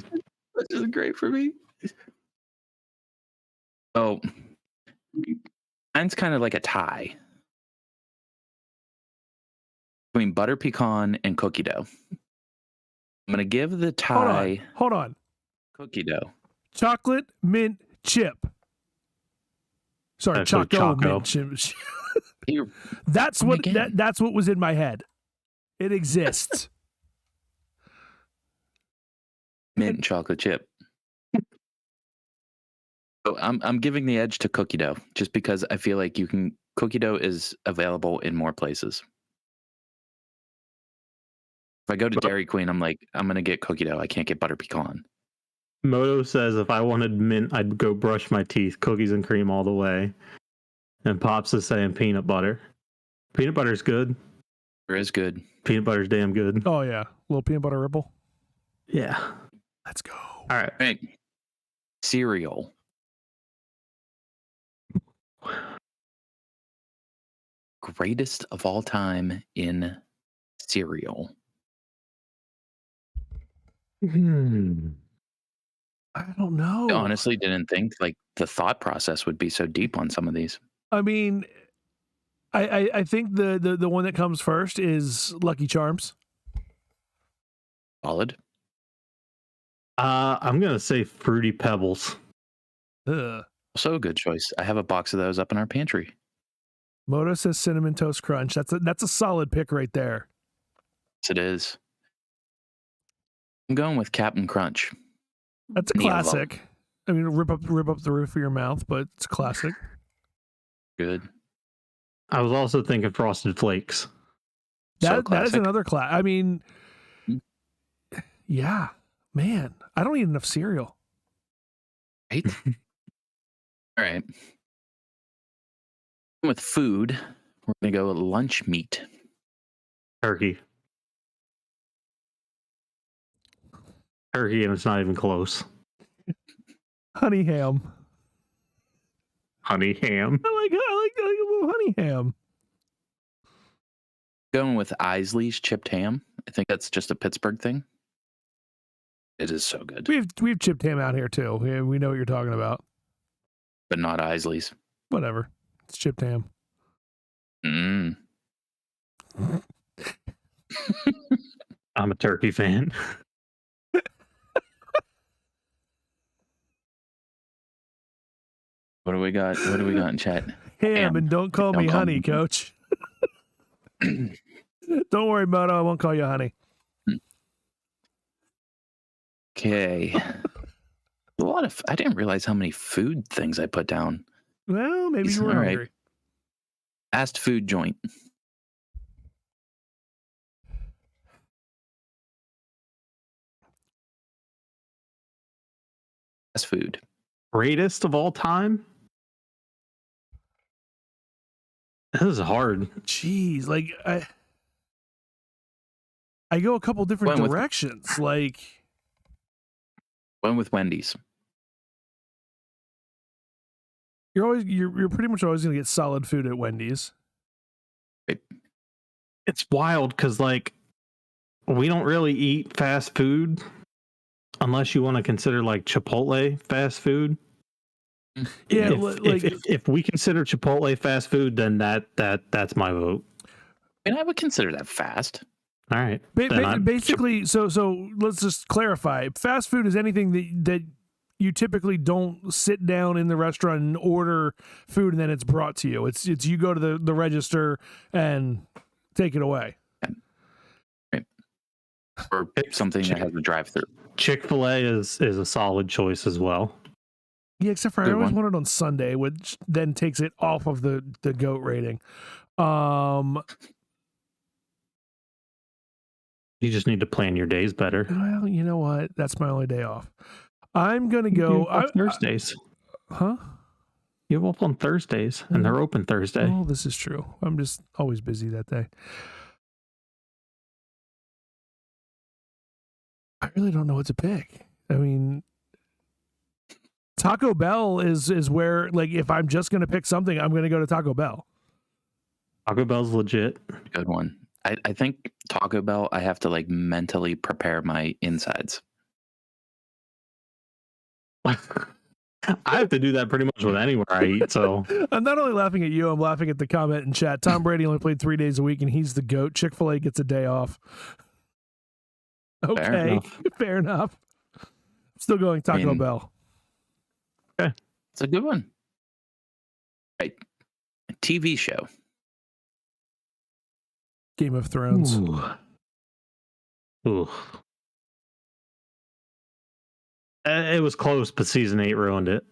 This is great for me. Oh, mine's kind of like a tie between butter pecan and cookie dough. I'm gonna give the tie Hold on. cookie dough. Chocolate mint chip. Sorry, Actually, Choco Choco. mint chip. You're- That's Oh, what again. that's what was in my head. It exists. mint chocolate chip. So I'm giving the edge to cookie dough just because I feel like cookie dough is available in more places. If I go to Dairy Queen, I'm gonna get cookie dough. I can't get butter pecan. Moto says if I wanted mint, I'd go brush my teeth. Cookies and cream all the way. And Pops is saying peanut butter. Peanut butter's good. It is good. Peanut butter's damn good. Oh yeah, little peanut butter ripple. Yeah. Let's go. All right. Right. Cereal. Greatest of all time in cereal. I don't know. I honestly didn't think like the thought process would be so deep on some of these. I mean, I think the one that comes first is Lucky Charms. Solid. I'm gonna say Fruity Pebbles. Ugh. Also a good choice. I have a box of those up in our pantry. Moto says Cinnamon Toast Crunch. That's a solid pick right there. Yes, it is. I'm going with Captain Crunch. That's a Any of them. classic. I mean, rip up the roof of your mouth, but it's a classic. Good. I was also thinking Frosted Flakes. So That is classic. another class. I mean, Mm. yeah, man, I don't eat enough cereal. Right? All right. With food, we're going to go with lunch meat. Turkey. Turkey, and it's not even close. Honey ham. Honey ham. I like a little honey ham. Going with Isley's chipped ham. I think that's just a Pittsburgh thing. It is so good, We've chipped ham out here too. We know what you're talking about. but not Isley's. Whatever. It's chipped ham. Mm. I'm a turkey fan. What do we got? What do we got in chat? Ham, and don't call Don't me call honey, me- coach. Don't worry, Moto. I won't call you honey. Okay. A lot of. I didn't realize how many food things I put down. Well, maybe you were All right. hungry. Fast food joint. Fast food. Greatest of all time? This is hard. Jeez, like I go a couple different Went with- directions. Like Went with Wendy's. you're pretty much always gonna get solid food at Wendy's. It's wild because, like, we don't really eat fast food unless you want to consider, like, Chipotle fast food. Yeah, if we consider Chipotle fast food, then that's my vote. And I would consider that fast. All right. Basically, so let's just clarify. Fast food is anything that you typically don't sit down in the restaurant and order food and then it's brought to you. It's you go to the register and take it away. Right. Or something that has a drive-through. Chick-fil-A is a solid choice as well. Yeah, except for I always want it on Sunday, which then takes it off of the GOAT rating. You just need to plan your days better. Well, you know what? That's my only day off. I'm gonna go Thursdays. Huh? You're off on Thursdays, and they're open Thursday. Oh, this is true. I'm just always busy that day. I really don't know what to pick. I mean, Taco Bell is where, like, if I'm just gonna pick something, I'm gonna go to Taco Bell. Taco Bell's legit. Good one. I think Taco Bell, I have to like mentally prepare my insides. I have to do that pretty much with anywhere I eat. So I'm not only laughing at you, I'm laughing at the comment in chat. Tom Brady only played 3 days a week and he's the GOAT. Chick-fil-A gets a day off. Okay, fair enough. Still going Taco Bell. Okay. It's a good one. Right. TV show. Game of Thrones. Ooh. It was close, but season 8 ruined it.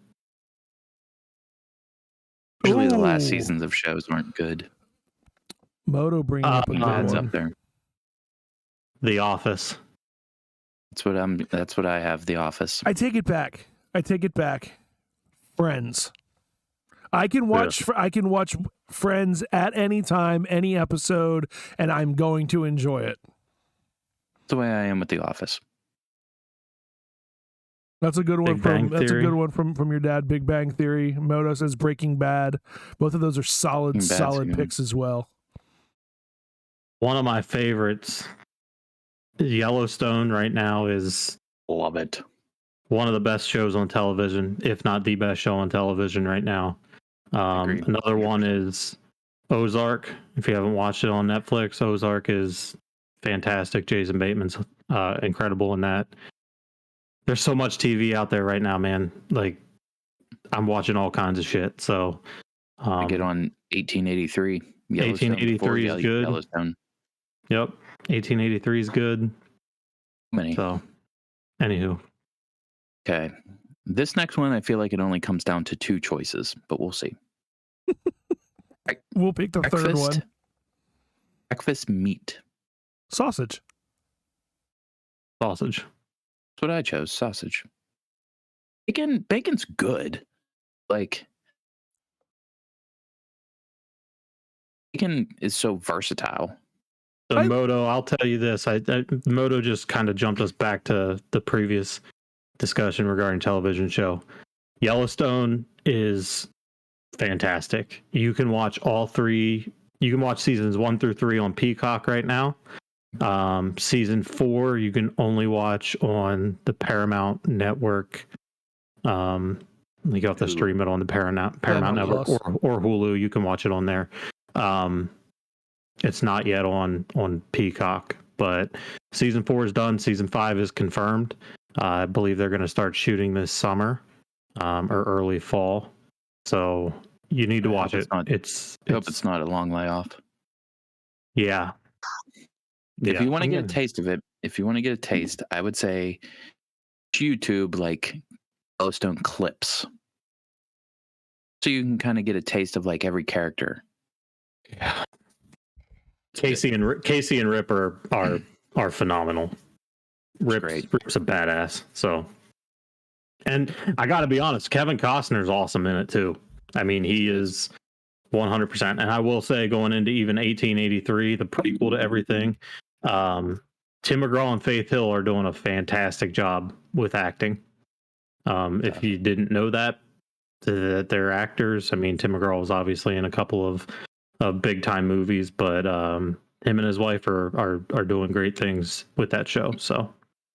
Usually the last seasons of shows weren't good. Moto bringing up a good That's one. up there. The Office. That's what I have. The Office. I take it back. Friends. I can watch Friends at any time, any episode, and I'm going to enjoy it. That's the way I am with The Office. That's a good one from your dad, Big Bang Theory. Moto says Breaking Bad. Both of those are solid picks as well. One of my favorites, Yellowstone right now is love it. One of the best shows on television, if not the best show on television right now. Another one is Ozark. If you haven't watched it on Netflix, Ozark is fantastic. Jason Bateman's incredible in that. There's so much TV out there right now, man. Like, I'm watching all kinds of shit. So I get on 1883. 1883 is good. Yellowstone. Yep. 1883 is good. Many. So, anywho. Okay. This next one, I feel like it only comes down to 2 choices, but we'll see. We'll pick the third one. Breakfast meat. Sausage. That's what I chose. Sausage. Bacon's good. Like, bacon is so versatile. So Moto, I'll tell you this. Moto just kind of jumped us back to the previous discussion regarding television show. Yellowstone is fantastic. You can watch all 3. You can watch seasons 1 through 3 on Peacock right now. Season 4 you can only watch on the Paramount Network. You have to stream it on the Paramount Network or Hulu. You can watch it on there. It's not yet on Peacock, but season 4 is done. Season 5 is confirmed. I believe they're going to start shooting this summer or early fall. So you need to watch it. I hope it's not a long layoff. Yeah. If you want to get a taste of it, I would say YouTube like Yellowstone clips. So you can kind of get a taste of like every character. Yeah. Casey and Rip are phenomenal. Rip's a badass. So, and I got to be honest, Kevin Costner's awesome in it too. I mean, he is 100%. And I will say, going into even 1883, the prequel to everything, Tim McGraw and Faith Hill are doing a fantastic job with acting. If you didn't know that they're actors, I mean, Tim McGraw was obviously in a couple of big time movies, but him and his wife are doing great things with that show. So,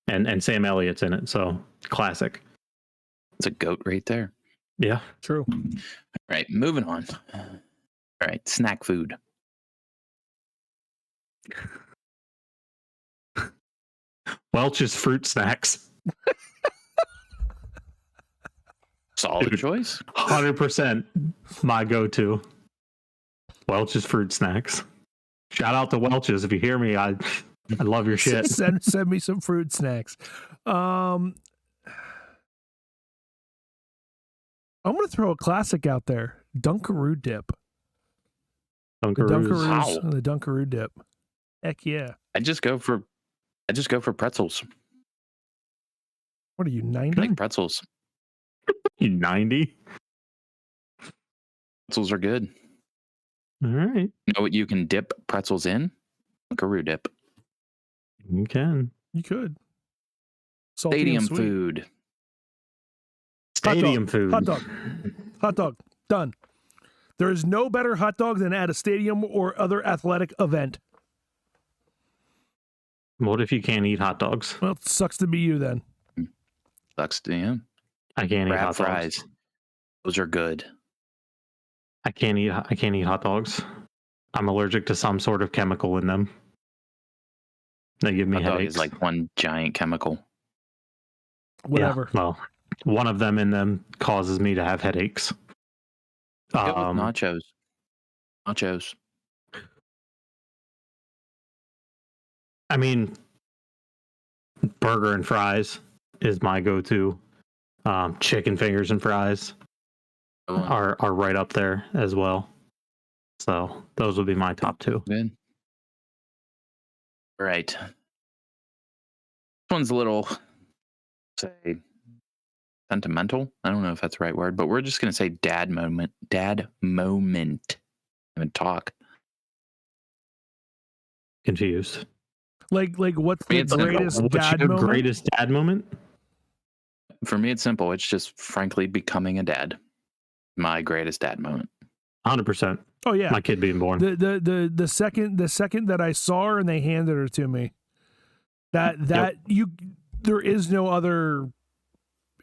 and Sam Elliott's in it, so classic. It's a GOAT right there. Yeah. True. All right, moving on. All right, snack food. Welch's fruit snacks. Solid Dude. choice. 100% my go-to. Welch's fruit snacks. Shout out to Welch's. If you hear me, I love your shit. Send me some fruit snacks. I'm gonna throw a classic out there. Dunkaroo dip. Dunkaroos. The Dunkaroo dip. Heck yeah. I just go for pretzels. What are you, 90? I like pretzels. You 90? Pretzels are good. All right. You know what you can dip pretzels in? Dunkaroo dip. You can. You could. Salty Stadium and sweet. food. Stadium food. Hot dog. Hot dog. Done. There is no better hot dog than at a stadium or other athletic event. What if you can't eat hot dogs? Well, it sucks to be you then. Sucks to him. I can't eat Wrap hot fries. dogs. Those are good. I can't eat hot dogs. I'm allergic to some sort of chemical in them. They give me Hot dog headaches. is like one giant chemical. Whatever. Yeah, well, one of them in them causes me to have headaches. Go with nachos. Nachos. I mean, burger and fries is my go-to. Chicken fingers and fries are right up there as well. So those would be my top two. Good. Right. This one's a little, say, sentimental. I don't know if that's the right word, but we're just gonna say dad moment. Dad moment. Even talk. Confused. Like what's the It's like, greatest What's dad your moment? greatest dad moment? For me, it's simple. It's just frankly becoming a dad. My greatest dad moment. 100%. Oh yeah. My kid being born. The second that I saw her and they handed her to me, there is no other.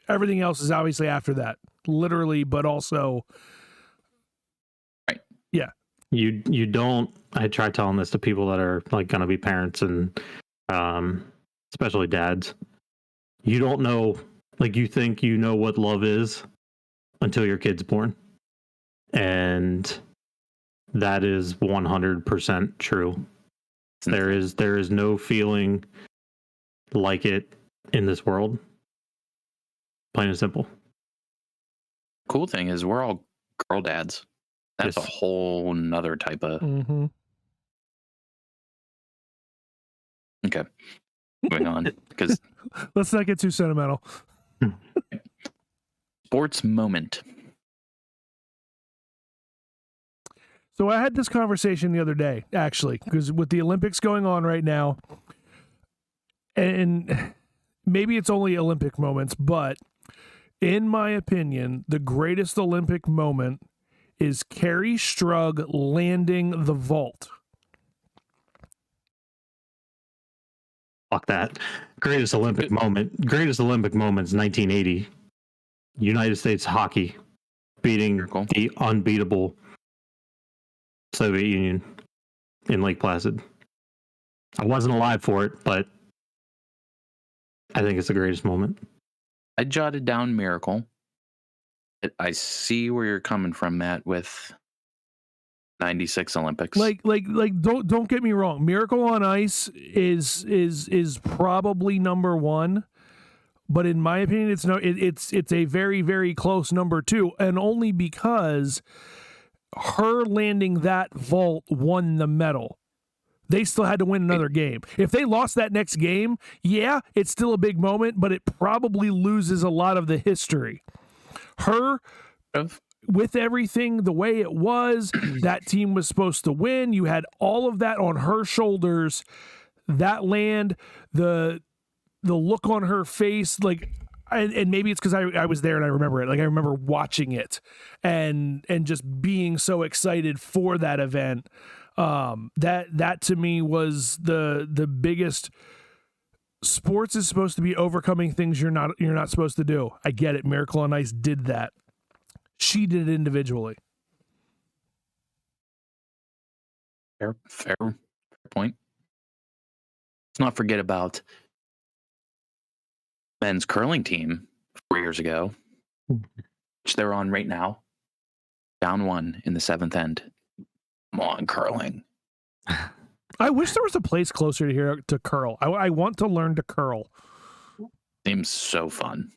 Everything else is obviously after that, literally, but also. Right. Yeah. You don't. I try telling this to people that are like going to be parents and, especially dads. You don't know. Like you think you know what love is until your kid's born, and that is 100% true. There is no feeling like it in this world. Plain and simple. Cool thing is we're all girl dads. That's Yes. a whole nother type of. Mm-hmm. Okay. Moving on. Because Let's not get too sentimental. sports moment. So I had this conversation the other day, actually, because with the Olympics going on right now, and maybe it's only Olympic moments, but in my opinion, the greatest Olympic moment is Carrie Strug landing the vault. Fuck that. Greatest Olympic moment. Greatest Olympic moment is 1980. United States hockey beating Miracle. the unbeatable Soviet Union in Lake Placid. I wasn't alive for it, but I think it's the greatest moment. I jotted down miracle. I see where you're coming from, Matt, with 96 Olympics. Like don't get me wrong. Miracle on Ice is probably number one, but in my opinion, it's a very, very close number two, and only because her landing that vault won the medal. They still had to win another game. If they lost that next game, yeah, it's still a big moment, but it probably loses a lot of the history. Her, with everything the way it was, that team was supposed to win. You had all of that on her shoulders. That land, the look on her face, like, and maybe it's because I was there and I remember it. Like I remember watching it and just being so excited for that event. That to me was the biggest. Sports is supposed to be overcoming things you're not supposed to do. I get it. Miracle on Ice did that. she did it individually. Fair point. Let's not forget about men's curling team 4 years ago, which they're on right now. Down 1 in the 7th end. Come on, curling. I wish there was a place closer to here to curl. I want to learn to curl. Seems so fun.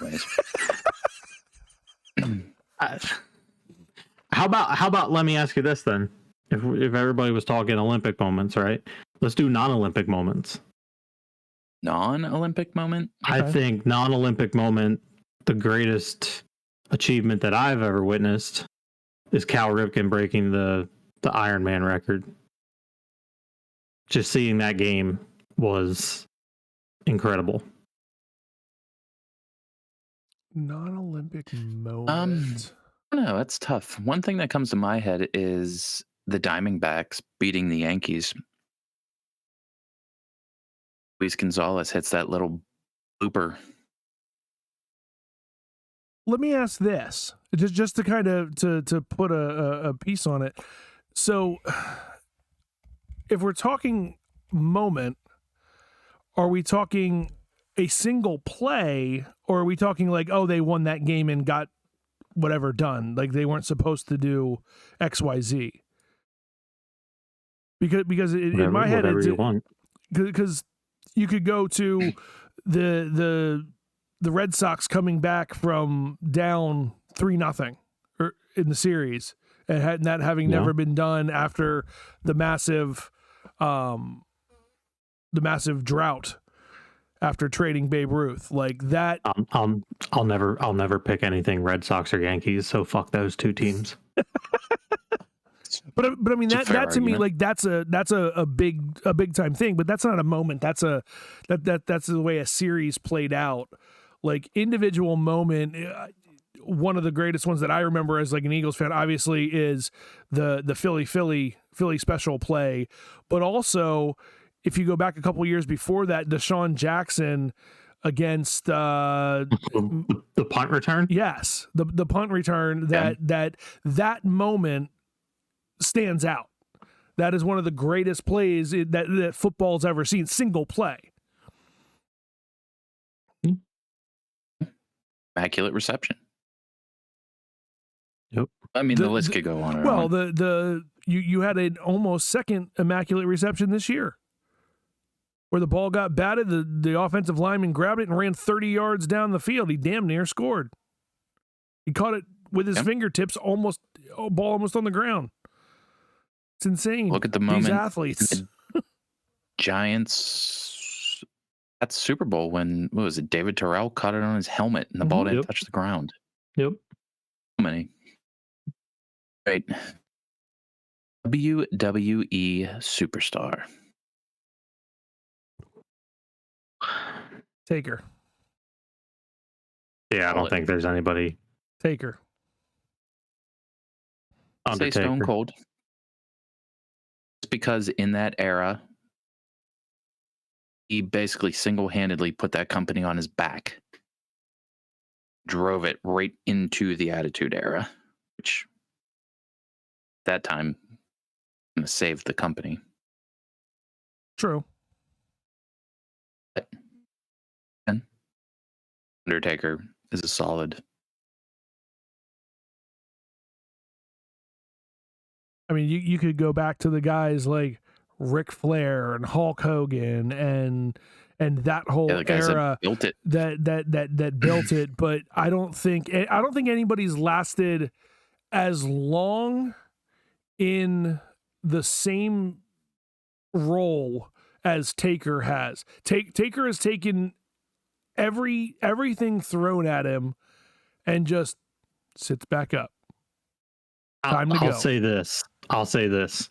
Anyways. How about let me ask you this then? If everybody was talking Olympic moments, right? Let's do non-Olympic moments. Non-Olympic moment? I think non-Olympic moment, the greatest achievement that I've ever witnessed is Cal Ripken breaking the Ironman record. Just seeing that game was incredible. Non-Olympic moment. No, that's tough. One thing that comes to my head is the Diamondbacks beating the Yankees. Luis Gonzalez hits that little blooper. Let me ask this, just to kind of to put a piece on it. So, if we're talking moment, are we talking a single play, or are we talking like, oh, they won that game and got whatever done, like they weren't supposed to do XYZ? Because in my head, it's because you could go to the Red Sox coming back from down 3-0 or in the series, and that having never been done after the massive drought after trading Babe Ruth, like that. I'll never pick anything Red Sox or Yankees, so fuck those two teams. But I mean that to argument. me, like that's a big time thing, but that's not a moment. That's the way a series played out. Like individual moment, one of the greatest ones that I remember as like an Eagles fan, obviously, is the Philly special play, but also if you go back a couple years before that, Deshaun Jackson against the punt return. Yes, the punt return. That moment stands out. That is one of the greatest plays that football's ever seen. Single play. Immaculate reception. Yep. I mean, the list could go on and well, on. You had an almost second immaculate reception this year, where the ball got batted, the offensive lineman grabbed it and ran 30 yards down the field. He damn near scored. He caught it with his fingertips, ball almost on the ground. It's insane. Look at the moment. These athletes. The Giants at Super Bowl when, what was it, David Terrell caught it on his helmet and the ball didn't touch the ground. Yep. So many. Right. WWE superstar. Taker. Yeah, I don't think there's anybody. Taker. Say Stone Cold. It's because in that era, he basically single-handedly put that company on his back. Drove it right into the Attitude Era, which at that time saved the company. True. And Undertaker is a solid. I mean, you could go back to the guys like Ric Flair and Hulk Hogan and that whole era that built it. that built it. But I don't think anybody's lasted as long in the same role as Taker has. Taker has taken everything thrown at him and just sits back up. Time to go. I'll say this.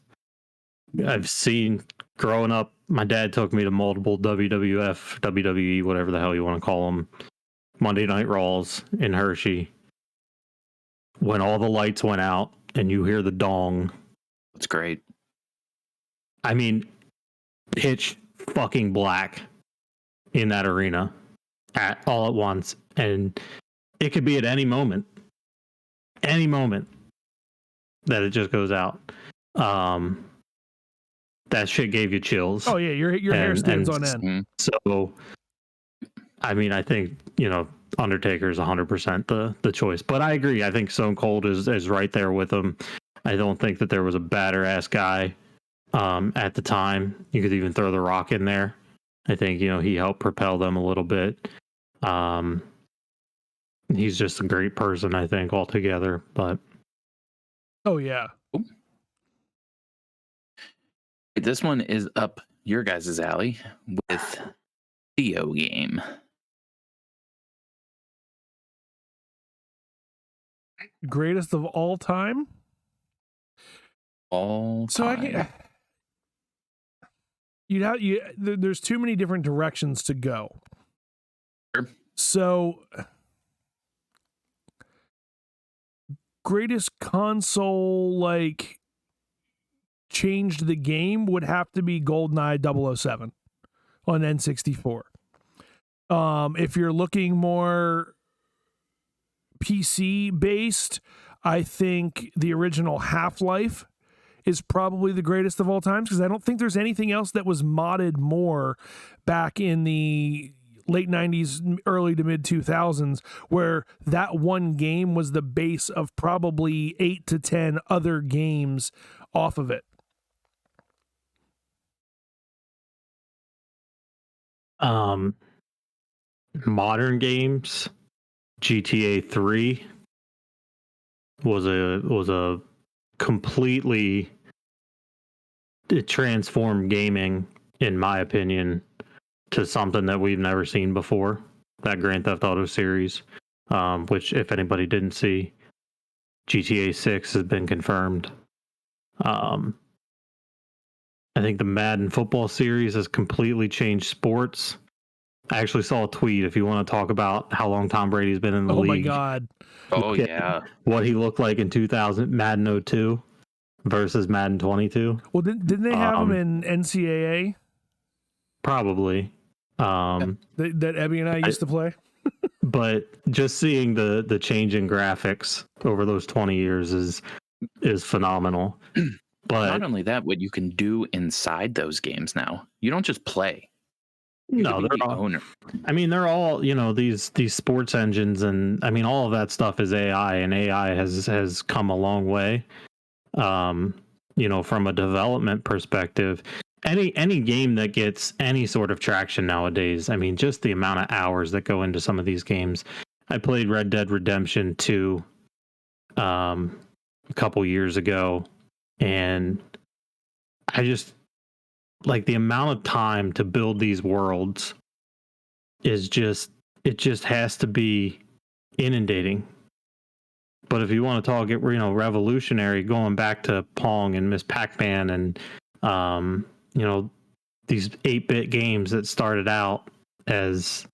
I've seen growing up, my dad took me to multiple WWF, WWE, whatever the hell you want to call them, Monday Night Raws in Hershey. When all the lights went out and you hear the dong. It's great. I mean, pitch fucking black in that arena all at once. And it could be at any moment that it just goes out. That shit gave you chills. Oh yeah, your hair stands on end. So, I mean, I think, Undertaker is 100% the choice. But I agree. I think Stone Cold is right there with him. I don't think that there was a badder ass guy at the time. You could even throw The Rock in there. I think, he helped propel them a little bit. He's just a great person, I think, altogether. But oh yeah. This one is up your guys' alley with Theo Game. Greatest of all time? All time. There's too many different directions to go. Sure. So greatest console changed the game would have to be GoldenEye 007 on N64. If you're looking more PC based, I think the original Half-Life is probably the greatest of all times, because I don't think there's anything else that was modded more back in the late 90s, early to mid 2000s, where that one game was the base of probably 8 to 10 other games off of it. Modern games, GTA 3 was a completely, it transformed gaming, in my opinion, to something that we've never seen before. That Grand Theft Auto series, which, if anybody didn't see, GTA 6 has been confirmed. I think the Madden football series has completely changed sports. I actually saw a tweet, if you want to talk about how long Tom Brady's been in the league. Oh my God. Oh yeah. What he looked like in 2000, Madden 02 versus Madden 22. Well, didn't they have him in NCAA? Probably. That Ebby and I used to play. But just seeing the change in graphics over those 20 years is phenomenal. But not only that, what you can do inside those games now. You don't just play. No, they're all owner. I mean, they're all, these sports engines, and I mean, all of that stuff is AI, and AI has come a long way. From a development perspective, any game that gets any sort of traction nowadays, I mean, just the amount of hours that go into some of these games. I played Red Dead Redemption 2 a couple years ago, and I just, like, the amount of time to build these worlds is just has to be inundating. But if you want to talk, revolutionary, going back to Pong and Miss Pac-Man and, these 8-bit games that started out as,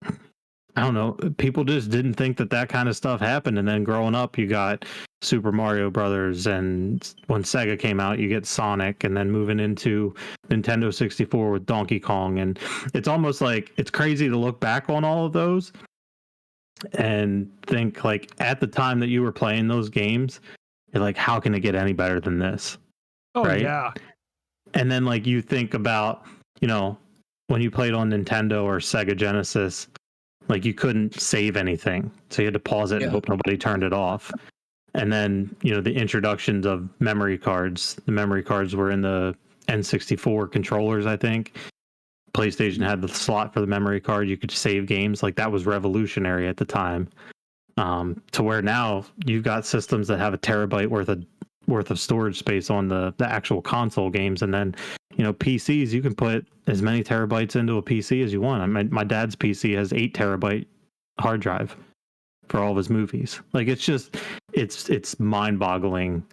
I don't know, people just didn't think that kind of stuff happened. And then growing up, you got Super Mario Brothers, and when Sega came out, you get Sonic, and then moving into Nintendo 64 with Donkey Kong. And it's almost like, it's crazy to look back on all of those and think, like, at the time that you were playing those games, you're like, how can it get any better than this? Oh, right? Yeah. And then, like, you think about, when you played on Nintendo or Sega Genesis, like, you couldn't save anything, so you had to pause it and hope nobody turned it off. And then, the introductions of memory cards. The memory cards were in the N64 controllers, I think. PlayStation had the slot for the memory card. You could save games. Like, that was revolutionary at the time. To where now you've got systems that have a terabyte worth of storage space on the actual console games. And then, PCs, you can put as many terabytes into a PC as you want. My dad's PC has 8 terabyte hard drive for all of his movies. Like, it's just, it's mind-boggling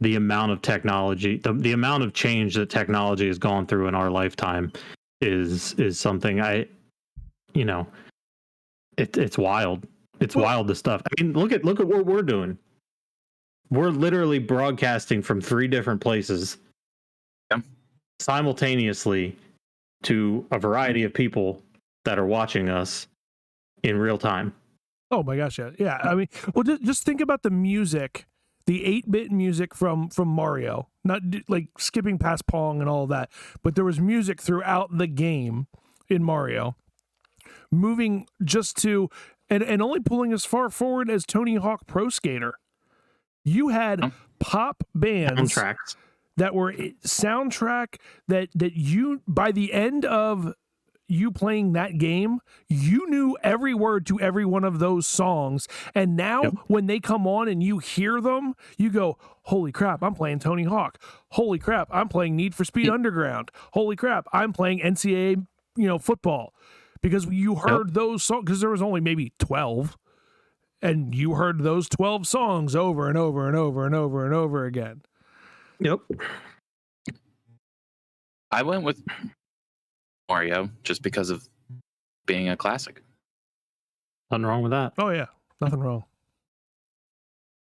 the amount of technology, the amount of change that technology has gone through in our lifetime is something it's wild. It's wild, the stuff. I mean, look at what we're doing. We're literally broadcasting from 3 different places simultaneously to a variety of people that are watching us. in real time. Oh my gosh, yeah. Yeah, I mean, well, just think about the music, the 8-bit music from Mario. Not like skipping past Pong and all of that, but there was music throughout the game in Mario. Moving just to and only pulling as far forward as Tony Hawk Pro Skater. You had pop bands Soundtracks. that were soundtrack that you, by the end of you playing that game, you knew every word to every one of those songs. And now when they come on and you hear them, you go, holy crap, I'm playing Tony Hawk. Holy crap, I'm playing Need for Speed Underground. Holy crap, I'm playing NCAA, football. Because you heard those songs, because there was only maybe 12. And you heard those 12 songs over and over and over and over and over again. Yep. I went with Mario just because of being a classic. Nothing wrong with that. Oh, yeah. Nothing wrong.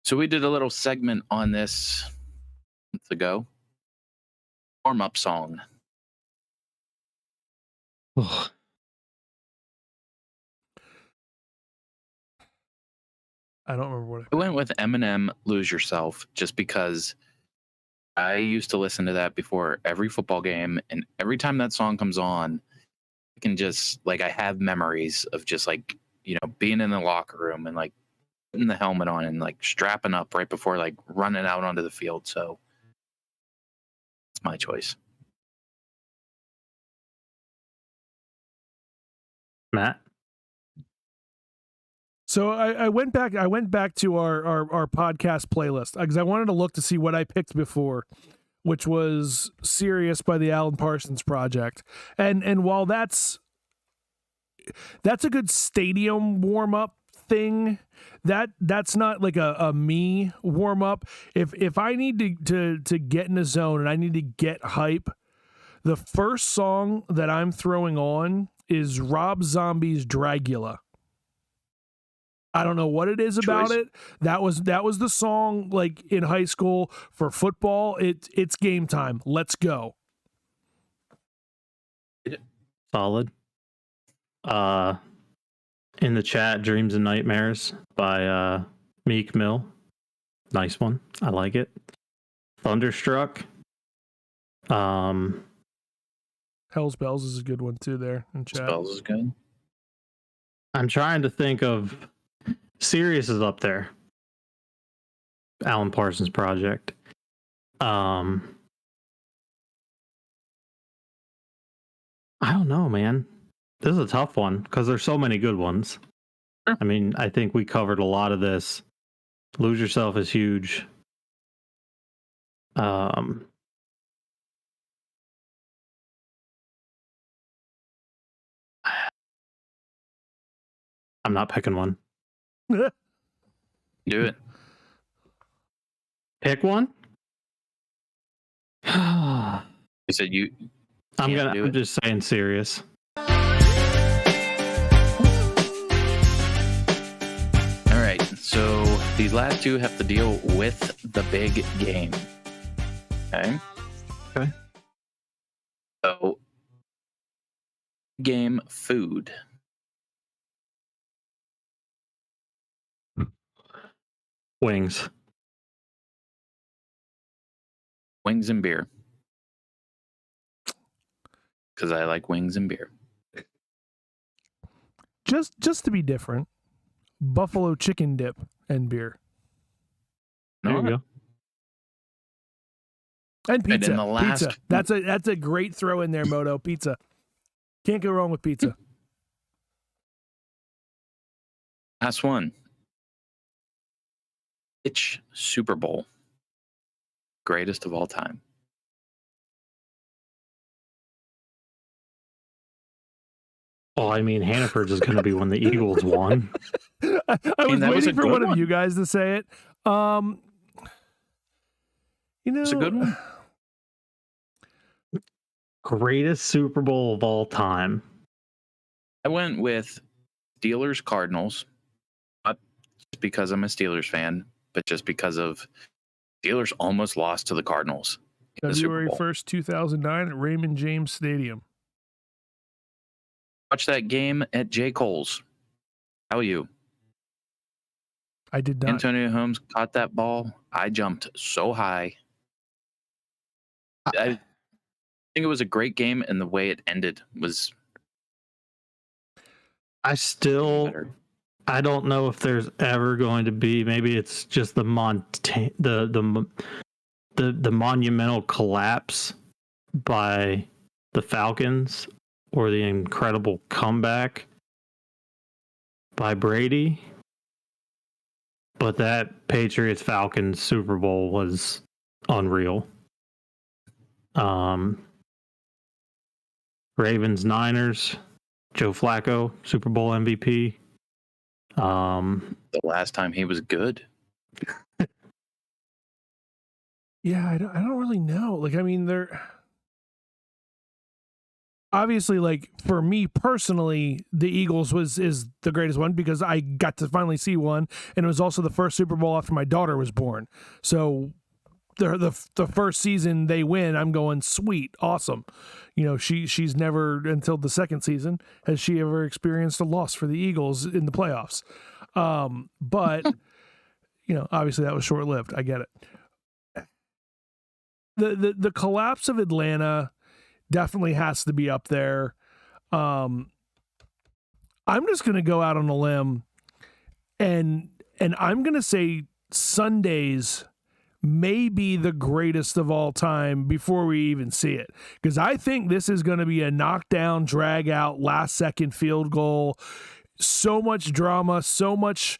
So we did a little segment on this months ago. Warm-up song. Ugh. I don't remember what I went with Eminem, Lose Yourself, just because I used to listen to that before every football game, and every time that song comes on, I can just, I have memories of just, being in the locker room and, putting the helmet on and, strapping up right before, running out onto the field. So it's my choice. Matt? So I went back to our podcast playlist because I wanted to look to see what I picked before, which was Serious by the Alan Parsons Project. And while that's a good stadium warm-up thing, that's not like a me warm-up. If I need to get in a zone and I need to get hype, the first song that I'm throwing on is Rob Zombie's Dragula. I don't know what it is about it. That was the song in high school for football. It's game time. Let's go. Solid. In the chat, Dreams and Nightmares by Meek Mill. Nice one. I like it. Thunderstruck. Hell's Bells is a good one too there in chat. Bells is good. I'm trying to think of Sirius is up there. Alan Parsons Project. I don't know, man. This is a tough one because there's so many good ones. Sure. I mean, I think we covered a lot of this. Lose Yourself is huge. I'm not picking one. Do it. Pick one? You said you. I'm just saying Serious. All right. So these last two have to deal with the big game. Okay. Okay. So, game food. Wings. Wings and beer. Because I like wings and beer. Just to be different, buffalo chicken dip and beer. There you go. And pizza. And in the last- Pizza. That's a great throw in there, Moto. Pizza. Can't go wrong with pizza. Last one. Which Super Bowl? Greatest of all time. Well, I mean, Hannaford's is going to be when the Eagles won. I was that was waiting a for good one of one. you guys to say it. It's a good one. Greatest Super Bowl of all time. I went with Steelers Cardinals. Not just because I'm a Steelers fan, but just because of Steelers almost lost to the Cardinals in the Super February Bowl. 1st, 2009 at Raymond James Stadium. Watch that game at J. Cole's. How are you? I did not. Antonio Holmes caught that ball. I jumped so high. I think it was a great game, and the way it ended was better. I don't know if there's ever going to be. Maybe it's just the monumental collapse by the Falcons or the incredible comeback by Brady. But that Patriots Falcons Super Bowl was unreal. Ravens Niners, Joe Flacco, Super Bowl MVP. The last time he was good. Yeah, I don't really know. Like, I mean, they're obviously, like, for me personally, the Eagles is the greatest one because I got to finally see one, and it was also the first Super Bowl after my daughter was born. So the first season they win, I'm going, sweet, awesome. You know, she's never until the second season has she ever experienced a loss for the Eagles in the playoffs. But you know, obviously that was short lived. I get it. The collapse of Atlanta definitely has to be up there. I'm just gonna go out on a limb and I'm gonna say Sundays may be the greatest of all time before we even see it. Because I think this is going to be a knockdown, drag out, last second field goal. So much drama, so much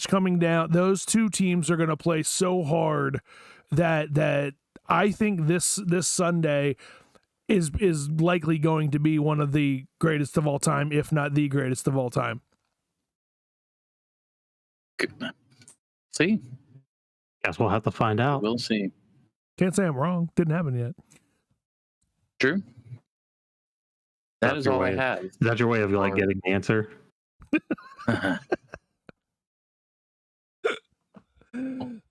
coming down. Those two teams are going to play so hard that I think this Sunday is likely going to be one of the greatest of all time, if not the greatest of all time. See? Guess we'll have to find out. We'll see. Can't say I'm wrong. Didn't happen yet. True. That is all I have. Is that your way of like getting the answer?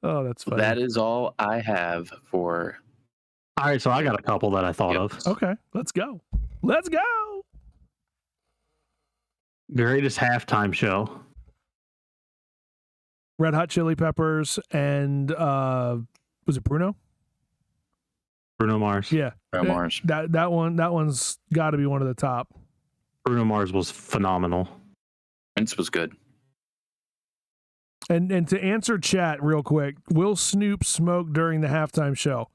Oh, that's funny. That is all I have for. All right, so I got a couple that I thought of. Okay, let's go. Let's go. Greatest halftime show. Red Hot Chili Peppers and was it Bruno? Bruno Mars. Yeah, Bruno Mars. That one's got to be one of the top. Bruno Mars was phenomenal. Prince was good. And to answer chat real quick, will Snoop smoke during the halftime show?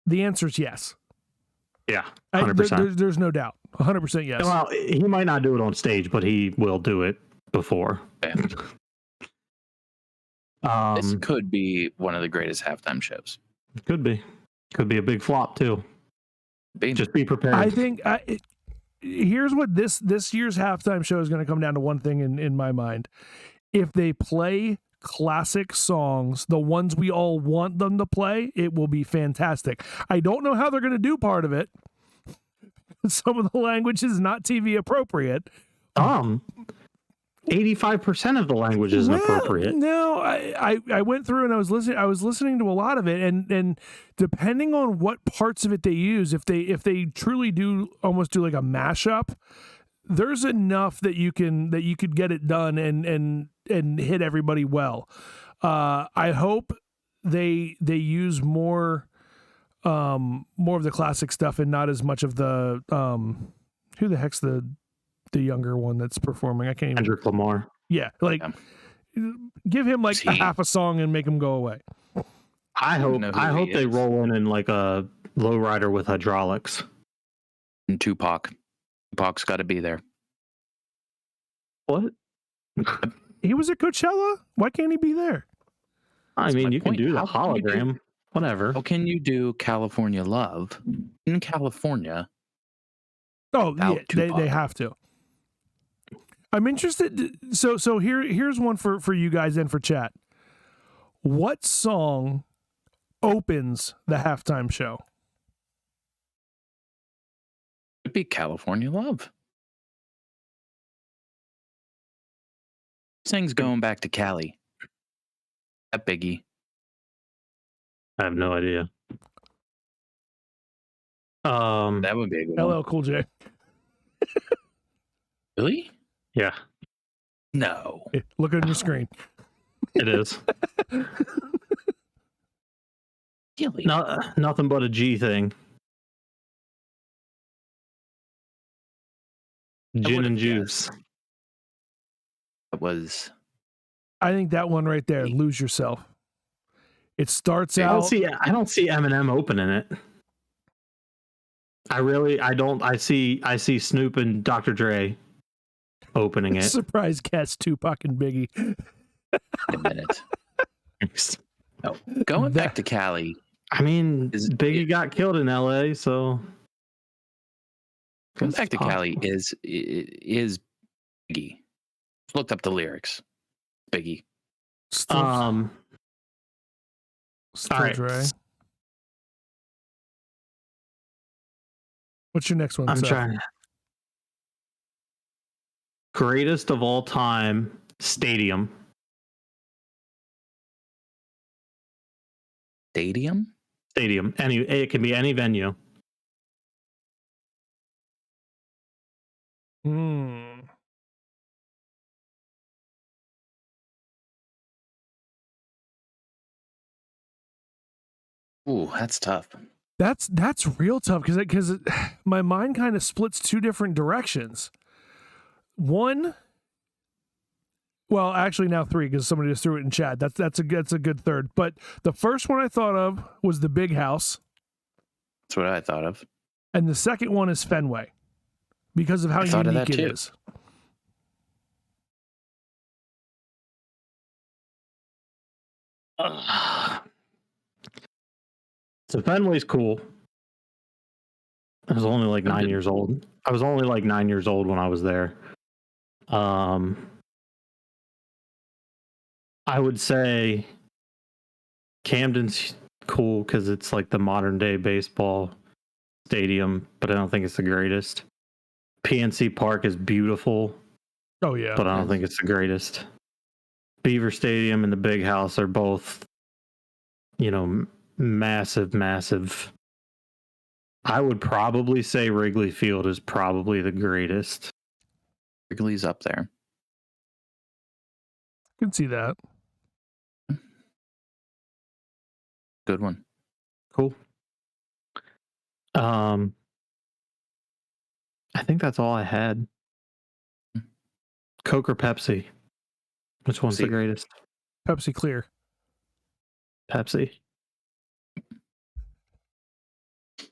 The answer is yes. Yeah, 100%. There's no doubt. 100% yes. Well, he might not do it on stage, but he will do it before. Okay. This could be one of the greatest halftime shows. Could be a big flop too. Just be prepared. I think here's what this year's halftime show is going to come down to one thing in my mind. If they play classic songs, the ones we all want them to play, it will be fantastic. I don't know how they're going to do part of it. Some of the language is not TV appropriate. 85% of the language isn't appropriate. No, I went through and I was listening to a lot of it, and depending on what parts of it they use, if they truly do almost do like a mashup, there's enough that you could get it done and hit everybody well. I hope they use more of the classic stuff and not as much of the who the heck's the younger one that's performing. I can't even. Kendrick Lamar. Yeah, like give him like a half a song and make him go away. I hope they roll in like a lowrider with hydraulics. And Tupac. Tupac's got to be there. What? He was at Coachella. Why can't he be there? I mean, you can do the hologram. Whatever. How can you do California Love in California? Oh, yeah, they have to. I'm interested. So here's one for you guys and for chat. What song opens the halftime show? It'd be California Love. This thing's going back to Cali. That Biggie. I have no idea. That would be a good one. LL Cool J. Really? Yeah. No. Look on your screen. It is. Really? Nothing but a G thing. Gin and juice. It was. I think that one right there, Lose Yourself. It starts I out. don't see Eminem opening it. I don't. I see Snoop and Dr. Dre opening it. Surprise Cats, Tupac and Biggie. A minute. Oh, going back to Cali. I mean, Biggie got killed in LA, so going back to Cali is Biggie. Looked up the lyrics. Biggie. Still all right. Dre. What's your next one? I'm Seth? trying. Greatest of all time stadium. Stadium? It can be any venue. Ooh, that's tough. That's real tough because my mind kind of splits two different directions. One, well, actually now three because somebody just threw it in chat. That's a good third. But the first one I thought of was the Big House. That's what I thought of. And the second one is Fenway because of how unique it is. So Fenway's cool. I was only like 9 years old. I was only like 9 years old when I was there. I would say Camden's cool because it's like the modern day baseball stadium, but I don't think it's the greatest. PNC Park is beautiful. Oh yeah, but I don't think it's the greatest. Beaver Stadium and the Big House are both, massive. I would probably say Wrigley Field is probably the greatest. Wrigley's up there. Can see that. Good one. Cool. I think that's all I had. Coke or Pepsi? Which one's the greatest? Pepsi Clear. Pepsi.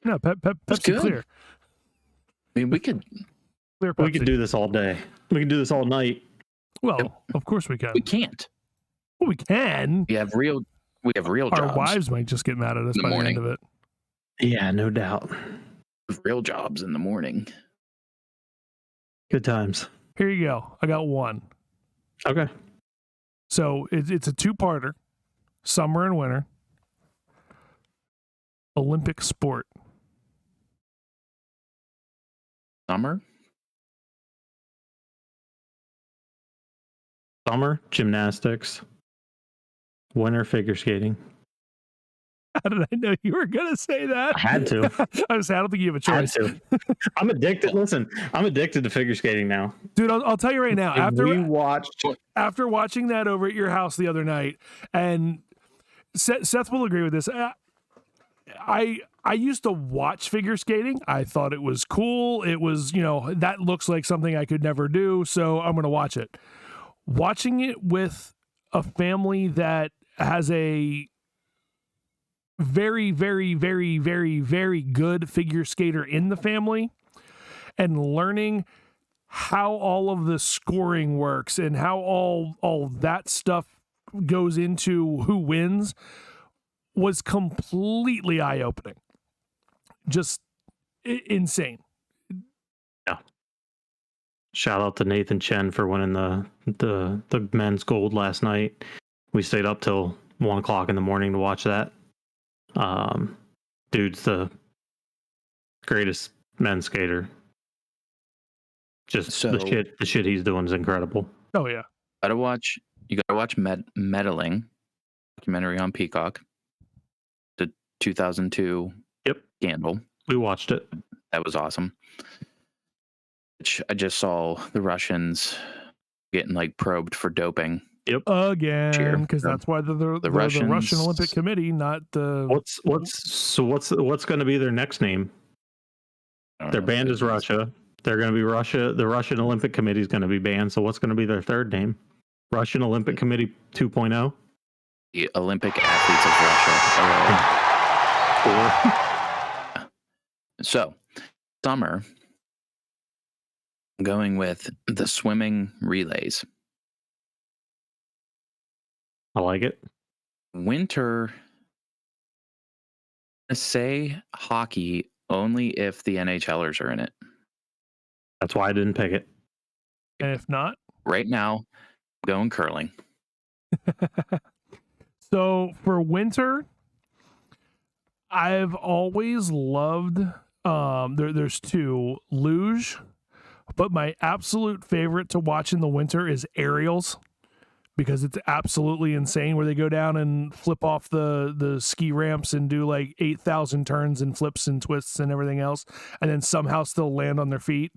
No, Pepsi Clear. I mean, we could do this all day. We can do this all night. Well, of course we can. We can't. Well, we can. We have real jobs. Our wives might just get mad at us by the end of it. Yeah, no doubt. Real jobs in the morning. Good times. Here you go. I got one. Okay. So it's a two-parter. Summer and winter. Olympic sport. Summer? Summer, gymnastics. Winter, figure skating. How did I know you were going to say that? I had to. I don't think you have a choice. I had to. I'm addicted. Listen, I'm addicted to figure skating now. Dude, I'll tell you right now. After watching that over at your house the other night, and Seth will agree with this. I used to watch figure skating. I thought it was cool. It was, that looks like something I could never do, so I'm going to watch it. Watching it with a family that has a very, very, very, very, very good figure skater in the family, and learning how all of the scoring works and how all that stuff goes into who wins was completely eye-opening. Just insane. Yeah. Shout out to Nathan Chen for winning the men's gold last night. We stayed up till 1:00 in the morning to watch that. Dude's the greatest men's skater. Just the shit he's doing is incredible. Oh yeah. You gotta watch Meddling, documentary on Peacock. The 2002 scandal. We watched it. That was awesome. I just saw the Russians getting like probed for doping. Again, because that's why they're the Russian Russians- Olympic Committee, not the. What's going to be their next name? I don't Their know band what is it Russia. They're going to be Russia. The Russian Olympic Committee is going to be banned. So what's going to be their third name? Russian Olympic Committee 2.0. The Olympic Athletes of Russia. So, summer, I'm going with the swimming relays. I like it. Winter, say hockey only if the NHLers are in it. That's why I didn't pick it. And if not, Right now, I'm going curling. so for winter, I've always loved. There's two, luge, but my absolute favorite to watch in the winter is aerials, because it's absolutely insane where they go down and flip off the ski ramps and do like 8,000 turns and flips and twists and everything else, and then somehow still land on their feet.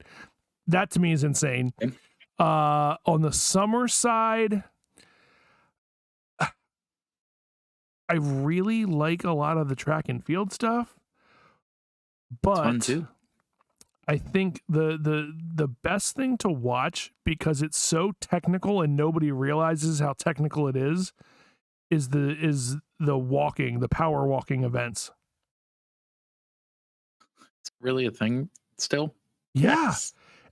That to me is insane. Okay. On the summer side, I really like a lot of the track and field stuff, Fun but too. I think the best thing to watch, because it's so technical and nobody realizes how technical it is the walking, the power walking events. It's really a thing still. Yeah.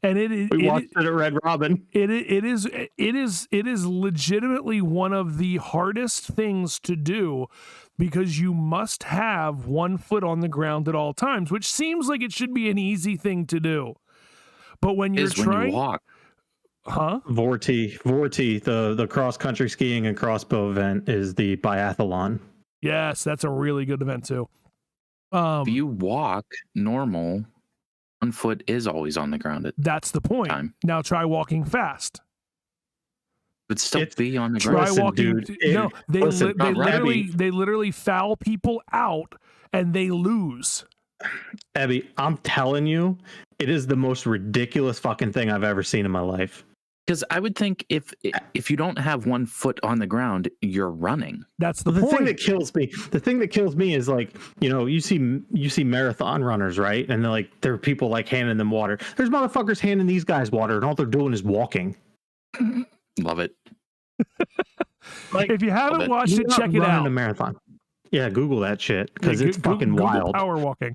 And We watched it at Red Robin. it is legitimately one of the hardest things to do, because you must have one foot on the ground at all times, which seems like it should be an easy thing to do. But when you're Is when trying, you walk. Vorti, the cross country skiing and crossbow event is the biathlon. Yes, that's a really good event too. If you walk normal, one foot is always on the ground at That's the point. time. Now try walking fast. But still It's- be on the Try ground. Listen, walking. dude, No, they listen, not right. they literally foul people out and they lose. Ebby, I'm telling you, it is the most ridiculous fucking thing I've ever seen in my life. Because I would think if you don't have one foot on the ground, you're running. That's the The thing point. that kills me is like, you see marathon runners, right? And they're like, there are people like handing them water. There's motherfuckers handing these guys water, and all they're doing is walking. Love it. Like, If you haven't it. watched you're it, not check it running out. a marathon. Yeah, Google that shit because Yeah, it's fucking Google wild. Power walking,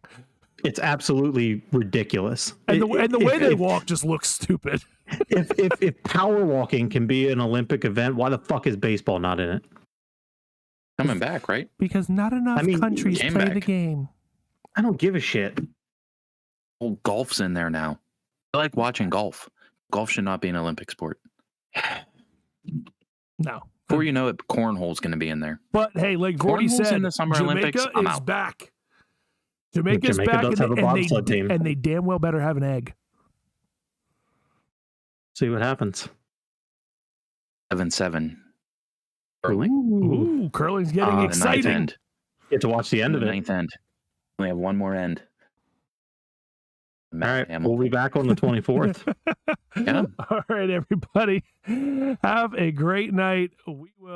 It's absolutely ridiculous. and the way they if, walk just looks stupid. if power walking can be an Olympic event, why the fuck is baseball not in it? Coming back, right? Because not enough I mean, countries came play back. the game. I don't give a shit. Well, golf's in there now. I like watching golf. Golf should not be an Olympic sport. No. Before you know it, cornhole's going to be in there. But hey, like Gordy Cornhole's said, in the Summer Jamaica Olympics, I'm is out. back. Jamaica's Jamaica back, does have a bobsled team. and they damn well better have an egg. See what happens. 7-7. Curling. Ooh, curling's getting The ninth exciting. end. Get to watch the end of The it. ninth end. We have one more end. All right, Hamilton. we'll be back on the 24th. Yeah. All right, everybody. Have a great night. We will.